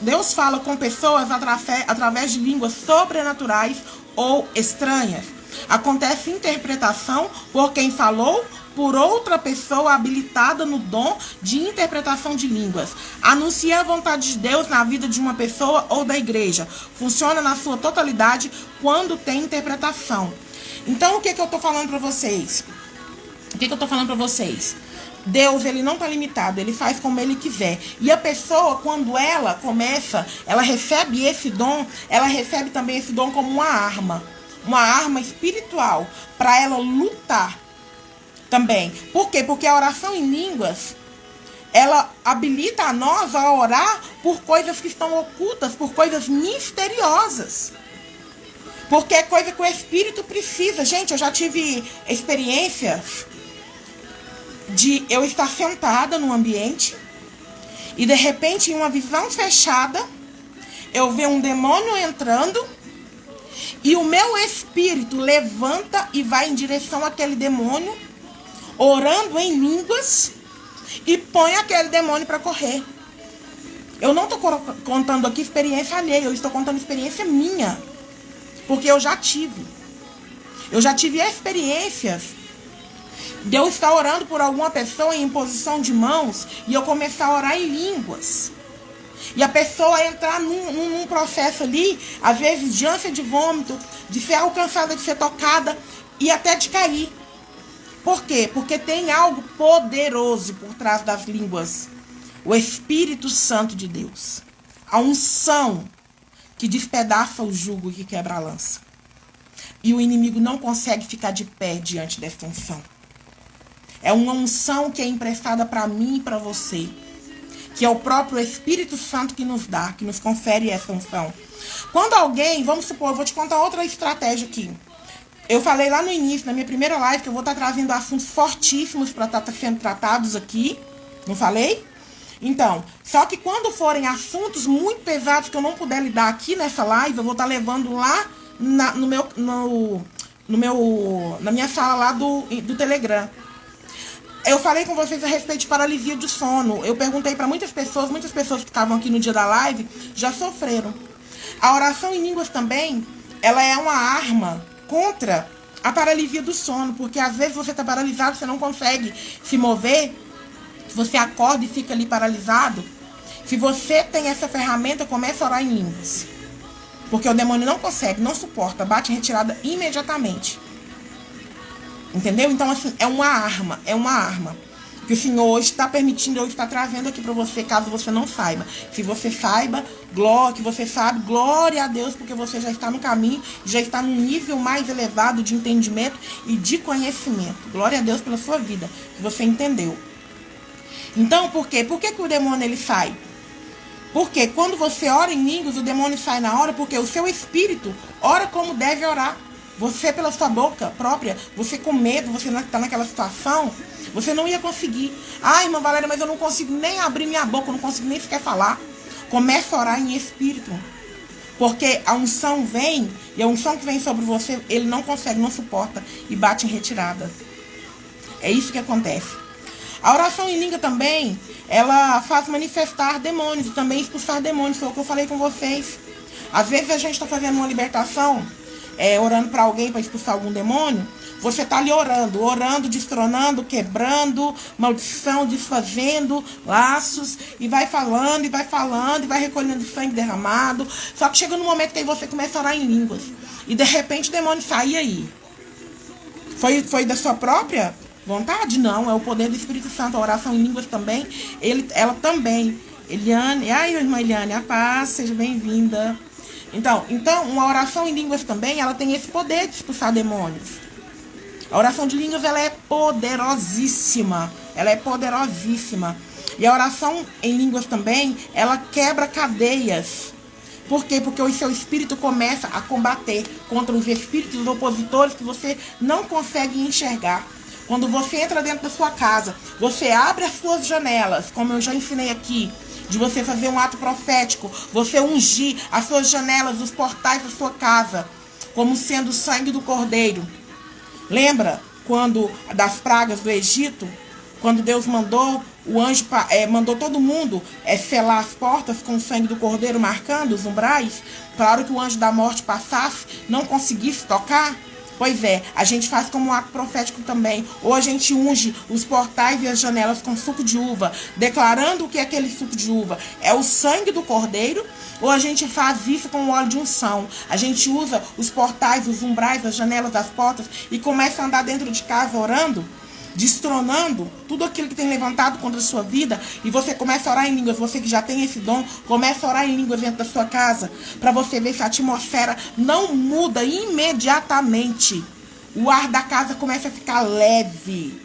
Deus fala com pessoas através de línguas sobrenaturais ou estranhas. Acontece interpretação por quem falou, por outra pessoa habilitada no dom de interpretação de línguas. Anuncia a vontade de Deus na vida de uma pessoa ou da igreja. Funciona na sua totalidade quando tem interpretação. Então, o que eu estou falando para vocês? Deus, ele não está limitado, ele faz como ele quiser. E a pessoa, quando ela começa, ela recebe esse dom, ela recebe também esse dom como uma arma espiritual, para ela lutar também. Por quê? Porque a oração em línguas, ela habilita a nós a orar por coisas que estão ocultas, por coisas misteriosas. Porque é coisa que o Espírito precisa. Gente, eu já tive experiências de eu estar sentada num ambiente e de repente, em uma visão fechada, eu ver um demônio entrando e o meu espírito levanta e vai em direção àquele demônio, orando em línguas, e põe aquele demônio para correr. Eu não estou contando aqui experiência alheia, eu estou contando experiência minha, porque eu já tive experiências de eu estar orando por alguma pessoa em imposição de mãos e eu começar a orar em línguas. E a pessoa entrar num processo ali, às vezes de ânsia de vômito, de ser alcançada, de ser tocada e até de cair. Por quê? Porque tem algo poderoso por trás das línguas. O Espírito Santo de Deus. A unção que despedaça o jugo e que quebra a lança. E o inimigo não consegue ficar de pé diante dessa unção. É uma unção que é emprestada para mim e para você. Que é o próprio Espírito Santo que nos dá, que nos confere essa unção. Quando alguém, vamos supor, eu vou te contar outra estratégia aqui. Eu falei lá no início, na minha primeira live, que eu vou estar trazendo assuntos fortíssimos para estar sendo tratados aqui. Não falei? Então, só que quando forem assuntos muito pesados que eu não puder lidar aqui nessa live, eu vou estar levando lá na minha sala lá do Telegram. Eu falei com vocês a respeito de paralisia do sono. Eu perguntei para muitas pessoas que estavam aqui no dia da live já sofreram. A oração em línguas também, ela é uma arma contra a paralisia do sono, porque às vezes você está paralisado, você não consegue se mover, você acorda e fica ali paralisado. Se você tem essa ferramenta, comece a orar em línguas. Porque o demônio não consegue, não suporta, bate em retirada imediatamente. Entendeu? Então, assim, é uma arma que o Senhor hoje está permitindo, hoje está trazendo aqui para você, caso você não saiba. Se você saiba, que você sabe, glória a Deus, porque você já está no caminho, já está num nível mais elevado de entendimento e de conhecimento. Glória a Deus pela sua vida, que você entendeu. Então, por quê? Por que o demônio ele sai? Porque quando você ora em línguas, o demônio sai na hora, porque o seu espírito ora como deve orar. Você, pela sua boca própria, você com medo, você está naquela situação, você não ia conseguir. Ai, irmã Valéria, mas eu não consigo nem abrir minha boca, eu não consigo nem sequer falar. Comece a orar em espírito. Porque a unção vem, e a unção que vem sobre você, ele não consegue, não suporta e bate em retirada. É isso que acontece. A oração em língua também, ela faz manifestar demônios e também expulsar demônios. Foi o que eu falei com vocês. Às vezes a gente está fazendo uma libertação, orando para alguém para expulsar algum demônio. Você está ali orando, destronando, quebrando, maldição, desfazendo laços, e vai falando, e vai recolhendo sangue derramado. Só que chega no momento que aí você começa a orar em línguas. E de repente o demônio sai, e aí? Foi da sua própria vontade? Não, é o poder do Espírito Santo. A oração em línguas também, ela também. Eliane, ai, irmã Eliane, a paz, seja bem-vinda. Então, uma oração em línguas também, ela tem esse poder de expulsar demônios. A oração de línguas, ela é poderosíssima. Ela é poderosíssima. E a oração em línguas também, ela quebra cadeias. Por quê? Porque o seu espírito começa a combater contra os espíritos opositores que você não consegue enxergar. Quando você entra dentro da sua casa, você abre as suas janelas, como eu já ensinei aqui, de você fazer um ato profético, você ungir as suas janelas, os portais da sua casa, como sendo o sangue do Cordeiro. Lembra quando das pragas do Egito, quando Deus mandou o anjo, mandou todo mundo selar as portas com o sangue do Cordeiro, marcando os umbrais, claro que o anjo da morte passasse, não conseguisse tocar? Pois é, a gente faz como um ato profético também. Ou a gente unge os portais e as janelas com suco de uva, declarando que aquele suco de uva é o sangue do Cordeiro, ou a gente faz isso com o óleo de unção. A gente usa os portais, os umbrais, as janelas, as portas e começa a andar dentro de casa orando, destronando tudo aquilo que tem levantado contra a sua vida, e você começa a orar em línguas. Você que já tem esse dom, começa a orar em línguas dentro da sua casa, para você ver se a atmosfera não muda imediatamente. O ar da casa começa a ficar leve,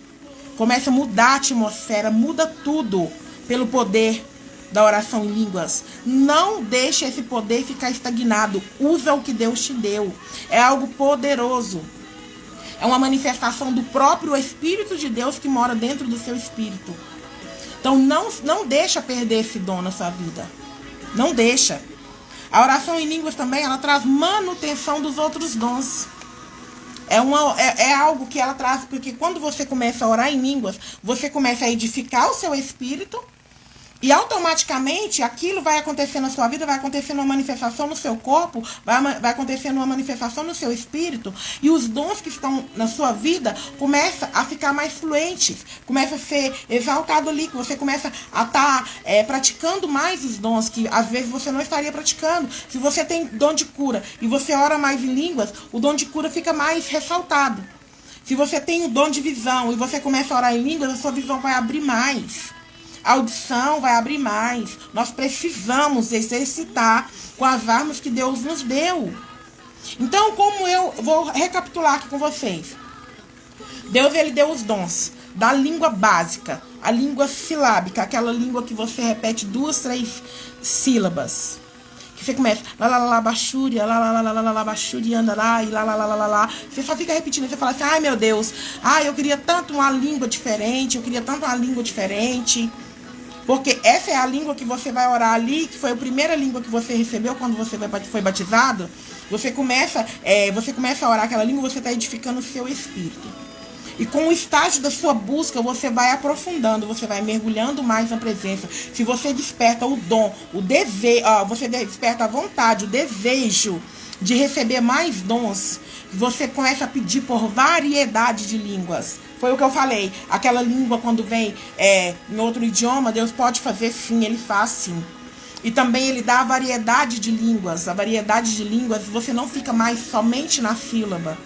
começa a mudar a atmosfera, muda tudo pelo poder da oração em línguas. Não deixe esse poder ficar estagnado. Usa o que Deus te deu. É algo poderoso. É uma manifestação do próprio Espírito de Deus que mora dentro do seu espírito. Então não deixa perder esse dom na sua vida. Não deixa. A oração em línguas também, ela traz manutenção dos outros dons. É algo que ela traz, porque quando você começa a orar em línguas, você começa a edificar o seu espírito, e automaticamente aquilo vai acontecer na sua vida, vai acontecer uma manifestação no seu corpo, vai acontecer uma manifestação no seu espírito, e os dons que estão na sua vida começam a ficar mais fluentes, começa a ser exaltado ali, que você começa a estar praticando mais os dons que às vezes você não estaria praticando. Se você tem dom de cura e você ora mais em línguas, o dom de cura fica mais ressaltado. Se você tem o dom de visão e você começa a orar em línguas, a sua visão vai abrir mais. A audição vai abrir mais. Nós precisamos exercitar com as armas que Deus nos deu. Então, como eu vou recapitular aqui com vocês. Deus, ele deu os dons da língua básica, a língua silábica, aquela língua que você repete 2, 3 sílabas, Que você começa, bachúria, bachúria, andará, e lá. Você só fica repetindo, você fala assim, ai meu Deus, eu queria tanto uma língua diferente, Porque essa é a língua que você vai orar ali, que foi a primeira língua que você recebeu quando você foi batizado. Você começa a orar aquela língua, você está edificando o seu espírito. E com o estágio da sua busca, você vai aprofundando, você vai mergulhando mais na presença. Se você desperta o dom, o desejo, você desperta a vontade, o desejo de receber mais dons, você começa a pedir por variedade de línguas. Foi o que eu falei. Aquela língua, quando vem em outro idioma, Deus pode fazer sim, Ele faz sim. E também Ele dá a variedade de línguas. A variedade de línguas, você não fica mais somente na sílaba.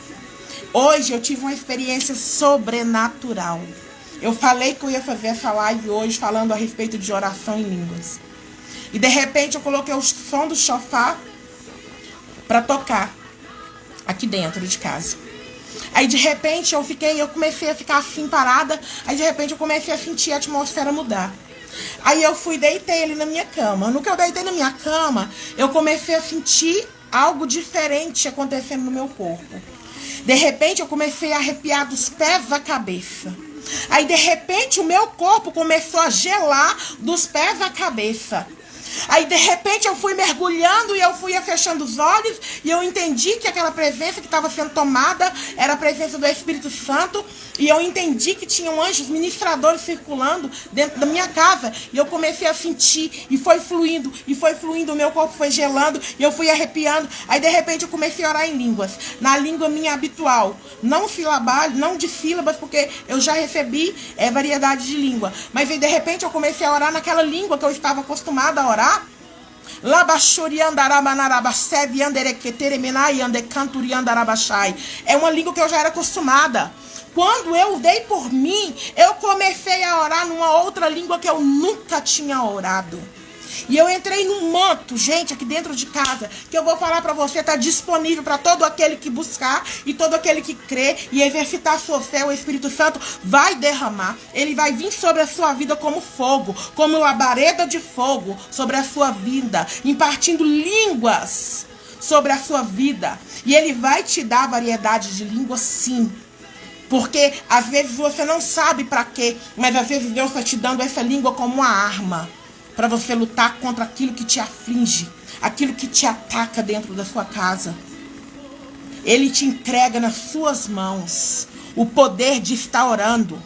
Hoje eu tive uma experiência sobrenatural. Eu falei que eu ia fazer essa live hoje falando a respeito de oração em línguas. E de repente eu coloquei o som do chofar para tocar aqui dentro de casa. Aí de repente eu comecei a ficar assim parada. Aí de repente eu comecei a sentir a atmosfera mudar. Aí eu deitei ele na minha cama. No que eu deitei na minha cama, eu comecei a sentir algo diferente acontecendo no meu corpo. De repente eu comecei a arrepiar dos pés à cabeça. Aí de repente o meu corpo começou a gelar dos pés à cabeça. Aí de repente eu fui mergulhando e eu fui fechando os olhos e eu entendi que aquela presença que estava sendo tomada era a presença do Espírito Santo. E eu entendi que tinham anjos ministradores circulando dentro da minha casa. E eu comecei a sentir e foi fluindo, o meu corpo foi gelando e eu fui arrepiando. Aí de repente eu comecei a orar em línguas, na língua minha habitual, não silabal, não de sílabas, porque eu já recebi variedade de língua. Mas aí de repente eu comecei a orar naquela língua que eu estava acostumada a orar. É uma língua que eu já era acostumada. Quando eu dei por mim, eu comecei a orar numa outra língua que eu nunca tinha orado. E eu entrei num manto, gente, aqui dentro de casa, que eu vou falar pra você, tá disponível para todo aquele que buscar e todo aquele que crê e exercitar sua fé. O Espírito Santo vai derramar. Ele vai vir sobre a sua vida como fogo, como labareda de fogo sobre a sua vida, impartindo línguas sobre a sua vida. E Ele vai te dar variedade de línguas, sim. Porque às vezes você não sabe para quê, mas às vezes Deus está te dando essa língua como uma arma para você lutar contra aquilo que te aflige, aquilo que te ataca dentro da sua casa. Ele te entrega nas suas mãos o poder de estar orando.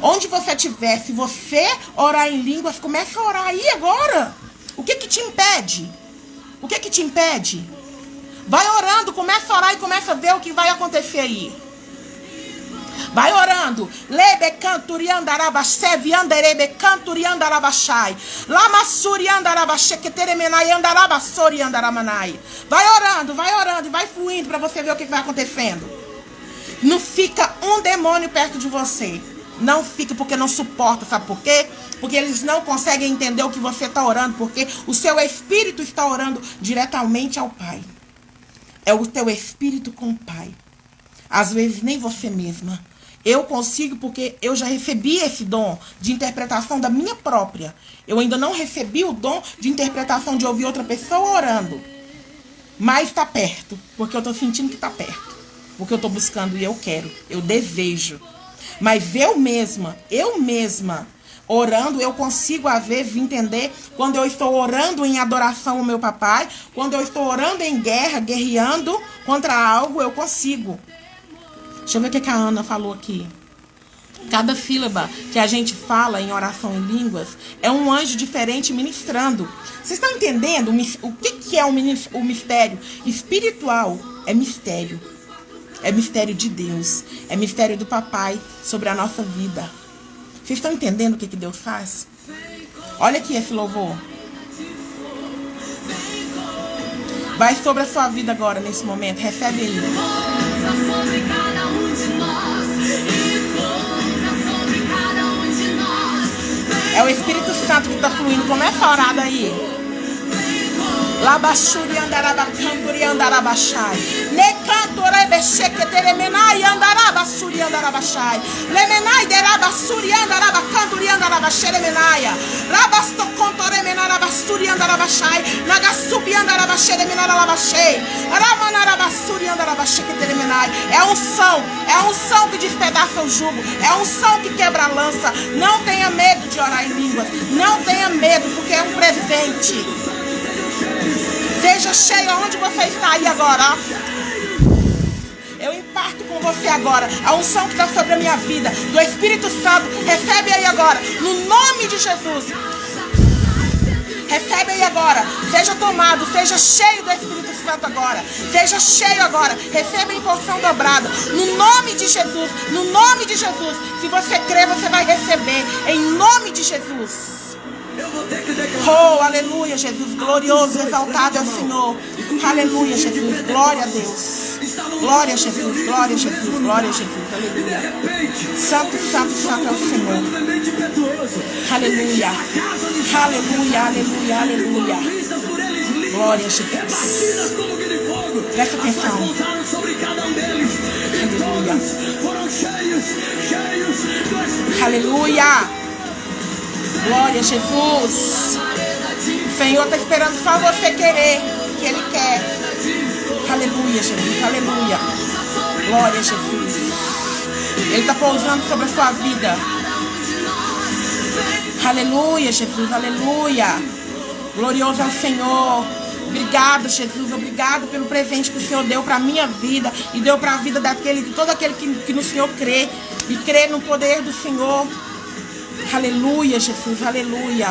Onde você estiver, se você orar em línguas, comece a orar aí agora. O que te impede? O que te impede? Vai orando, começa a orar e começa a ver o que vai acontecer aí. Vai orando. Lebe canturiandaraba sevianderebe canturiandarabashai. Lama suriandarabashe keteremenai andaraba soriandaramanai. Vai orando e vai fluindo para você ver o que vai acontecendo. Não fica um demônio perto de você. Não fica porque não suporta, sabe por quê? Porque eles não conseguem entender o que você está orando, porque o seu espírito está orando diretamente ao Pai. É o teu espírito com o Pai. Às vezes nem você mesma. Eu consigo porque eu já recebi esse dom de interpretação da minha própria. Eu ainda não recebi o dom de interpretação de ouvir outra pessoa orando. Mas está perto, porque eu estou sentindo que está perto. Porque eu estou buscando e eu quero, eu desejo. Mas eu mesma, orando, eu consigo às vezes entender quando eu estou orando em adoração ao meu papai, quando eu estou orando em guerra, guerreando contra algo, eu consigo. Deixa eu ver o que a Ana falou aqui. Cada sílaba que a gente fala em oração em línguas é um anjo diferente ministrando. Vocês estão entendendo o que é o mistério espiritual? É mistério. É mistério de Deus. É mistério do papai sobre a nossa vida. Vocês estão entendendo o que Deus faz? Olha aqui esse louvor. Vai sobre a sua vida agora, nesse momento. Recebe ele. Sobre cada um de nós, e pousa sobre cada um de nós. É o Espírito Santo que está fluindo. Começa a orar daí. Labachuri andarabacamburi andarabachai. Necantorebeche keteremenai andarabasuri andarabachai. Lemenai derabasuri andarabacanduri andarabachai. andarabasheremenaia. Rabastocontoremenarabasturi andarabashai. Nagasubi andarabasheremenarabashei. Ramanarabasturi andarabashequeteremenai. É a unção que despedaça o jugo. É a unção que quebra a lança. Não tenha medo de orar em línguas. Não tenha medo, porque é um presente. Seja cheio aonde você está aí agora, ó. Eu imparto com você agora a unção que está sobre a minha vida, do Espírito Santo. Recebe aí agora, no nome de Jesus. Recebe aí agora. Seja tomado, seja cheio do Espírito Santo agora. Seja cheio agora. Receba em porção dobrada. No nome de Jesus. No nome de Jesus. Se você crer, você vai receber. Em nome de Jesus. Oh, aleluia, Jesus. Glorioso, exaltado é o Senhor. Aleluia, Jesus. Glória a Deus. Glória a Jesus, glória a Jesus, glória a Jesus. Aleluia. Santo, santo, santo é o Senhor. Aleluia. Aleluia, aleluia, aleluia. Glória a Jesus. Presta atenção. Aleluia. Aleluia. Glória a Jesus. O Senhor está esperando só você querer, que Ele quer. Aleluia, Jesus. Aleluia. Glória a Jesus. Ele está pousando sobre a sua vida. Aleluia, Jesus. Aleluia. Glorioso é o Senhor. Obrigado, Jesus. Obrigado pelo presente que o Senhor deu para a minha vida e deu para a vida de todo aquele que no Senhor crê e crê no poder do Senhor. Aleluia, Jesus, aleluia.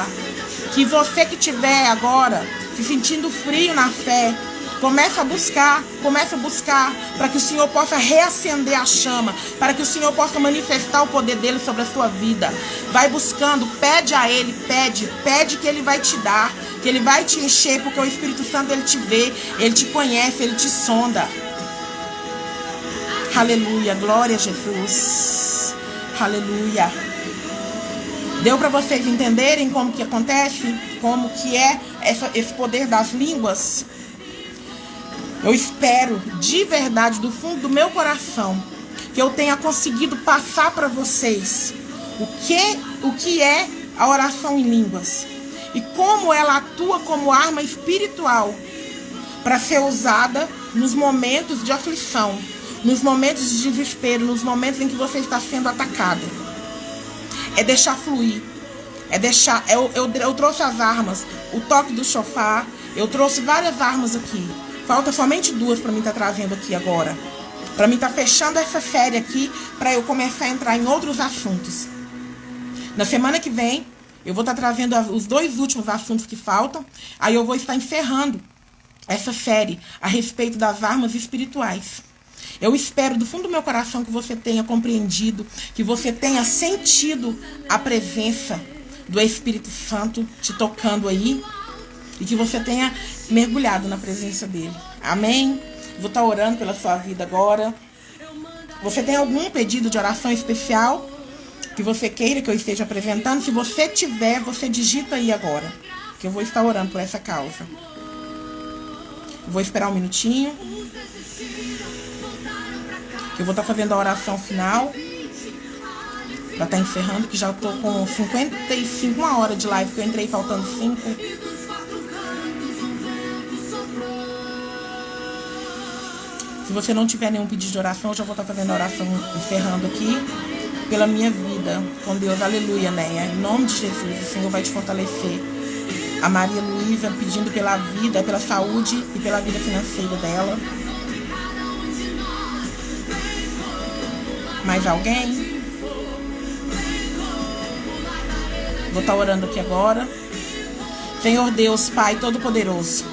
Que você que estiver agora se sentindo frio na fé, comece a buscar para que o Senhor possa reacender a chama, para que o Senhor possa manifestar o poder dele sobre a sua vida. Vai buscando, pede a ele, pede que ele vai te dar, que ele vai te encher, porque o Espírito Santo ele te vê, ele te conhece, ele te sonda. Aleluia, glória a Jesus. Aleluia. Deu para vocês entenderem como que acontece? Como que é esse poder das línguas? Eu espero de verdade, do fundo do meu coração, que eu tenha conseguido passar para vocês o que é a oração em línguas e como ela atua como arma espiritual para ser usada nos momentos de aflição, nos momentos de desespero, nos momentos em que você está sendo atacado. É deixar fluir. É deixar. Eu trouxe as armas. O toque do chofar. Eu trouxe várias armas aqui. Falta somente duas para mim estar trazendo aqui agora. Para mim estar fechando essa série aqui. Para eu começar a entrar em outros assuntos. Na semana que vem, eu vou estar trazendo os dois últimos assuntos que faltam. Aí eu vou estar encerrando essa série a respeito das armas espirituais. Eu espero do fundo do meu coração que você tenha compreendido, que você tenha sentido a presença do Espírito Santo te tocando aí e que você tenha mergulhado na presença dele. Amém? Vou estar orando pela sua vida agora. Você tem algum pedido de oração especial que você queira que eu esteja apresentando? Se você tiver, você digita aí agora, que eu vou estar orando por essa causa. Vou esperar um minutinho. Eu vou estar fazendo a oração final. Para estar encerrando, que já estou com 55, uma hora de live, que eu entrei faltando 5. Se você não tiver nenhum pedido de oração, eu já vou estar fazendo a oração encerrando aqui. Pela minha vida com Deus, aleluia, né? Em nome de Jesus, o Senhor vai te fortalecer. A Maria Luísa pedindo pela vida, pela saúde e pela vida financeira dela. Mais alguém? Vou estar orando aqui agora. Senhor Deus, Pai Todo-Poderoso.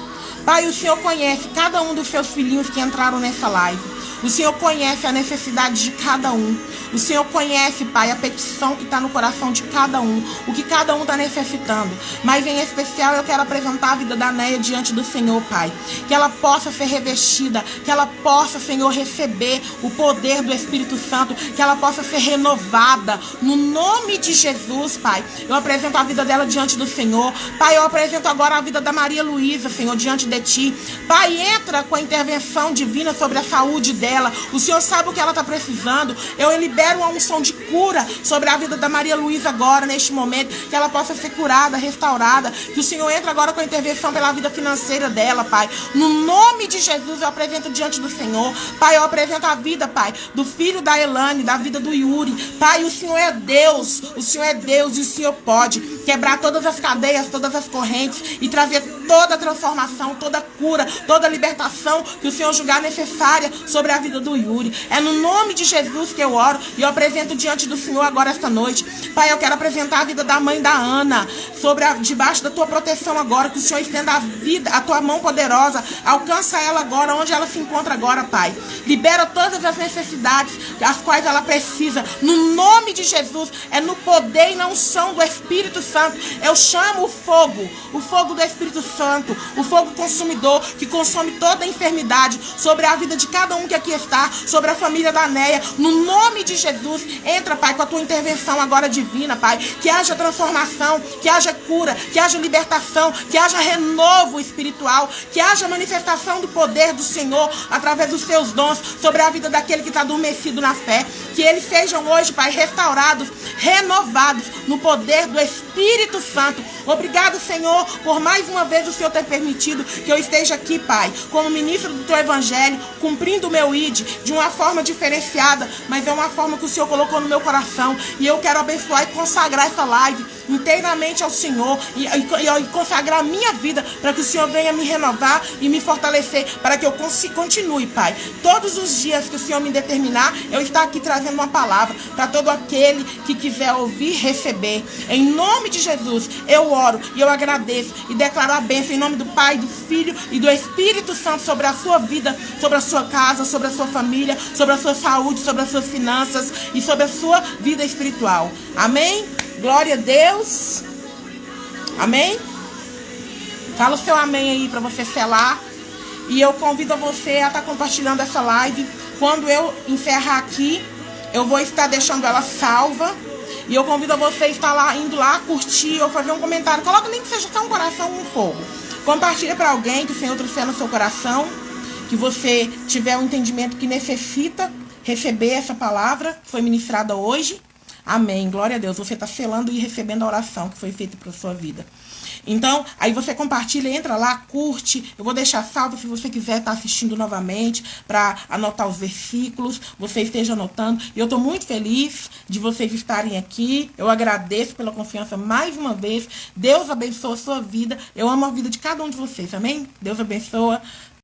Pai, o Senhor conhece cada um dos seus filhinhos que entraram nessa live. O Senhor conhece a necessidade de cada um. O Senhor conhece, Pai, a petição que está no coração de cada um. O que cada um está necessitando. Mas em especial eu quero apresentar a vida da Neia diante do Senhor, Pai. Que ela possa ser revestida. Que ela possa, Senhor, receber o poder do Espírito Santo. Que ela possa ser renovada. No nome de Jesus, Pai. Eu apresento a vida dela diante do Senhor. Pai, eu apresento agora a vida da Maria Luísa, Senhor, diante de Ti. Pai, entra com a intervenção divina sobre a saúde dela. ela. O Senhor sabe o que ela está precisando. Eu libero uma unção de cura sobre a vida da Maria Luísa agora, neste momento, que ela possa ser curada, restaurada. Que o Senhor entre agora com a intervenção pela vida financeira dela, Pai. No nome de Jesus, eu apresento diante do Senhor. Pai, eu apresento a vida, Pai, do filho da Elane, da vida do Yuri. Pai, o Senhor é Deus. O Senhor é Deus e o Senhor pode quebrar todas as cadeias, todas as correntes e trazer toda a transformação, toda a cura, toda a libertação que o Senhor julgar necessária sobre a vida do Yuri. É no nome de Jesus que eu oro e eu apresento diante do Senhor agora esta noite. Pai, eu quero apresentar a vida da mãe da Ana, debaixo da tua proteção agora, que o Senhor estenda a vida, a tua mão poderosa, alcança ela agora, onde ela se encontra agora, Pai. Libera todas as necessidades as quais ela precisa, no nome de Jesus. É no poder e na unção do Espírito Santo. Eu chamo o fogo do Espírito Santo, o fogo consumidor, que consome toda a enfermidade sobre a vida de cada um que aqui está, sobre a família da Neia, no nome de Jesus. Entra, Pai, com a tua intervenção agora divina, Pai, que haja transformação, que haja cura, que haja libertação, que haja renovo espiritual, que haja manifestação do poder do Senhor através dos teus dons sobre a vida daquele que está adormecido na fé, que eles sejam hoje, Pai, restaurados, renovados no poder do Espírito Santo. Obrigado, Senhor, por mais uma vez o Senhor ter permitido que eu esteja aqui, Pai, como ministro do teu evangelho, cumprindo o meu ID de uma forma diferenciada, mas é uma forma que o Senhor colocou no meu coração, e eu quero abençoar e consagrar essa live inteiramente ao Senhor e consagrar a minha vida para que o Senhor venha me renovar e me fortalecer, para que eu continue, Pai, todos os dias que o Senhor me determinar, eu estar aqui trazendo uma palavra para todo aquele que quiser ouvir, receber. Em nome de Jesus, eu oro e eu agradeço e declaro a bênção em nome do Pai, do Filho e do Espírito Santo sobre a sua vida, sobre a sua casa, sobre a sua família, sobre a sua saúde, sobre as suas finanças e sobre a sua vida espiritual. Amém? Glória a Deus. Amém? Fala o seu amém aí para você selar. E eu convido você a estar compartilhando essa live. Quando eu encerrar aqui, eu vou estar deixando ela salva. E eu convido você a estar lá, indo lá, curtir ou fazer um comentário. Coloca nem que seja só um coração, um fogo. Compartilha para alguém que o Senhor trouxer no seu coração. Que você tiver um entendimento que necessita receber essa palavra que foi ministrada hoje. Amém. Glória a Deus. Você está selando e recebendo a oração que foi feita para a sua vida. Então, aí você compartilha, entra lá, curte. Eu vou deixar salvo se você quiser estar assistindo novamente para anotar os versículos. Você esteja anotando. E eu estou muito feliz de vocês estarem aqui. Eu agradeço pela confiança mais uma vez. Deus abençoe a sua vida. Eu amo a vida de cada um de vocês. Amém? Deus abençoe.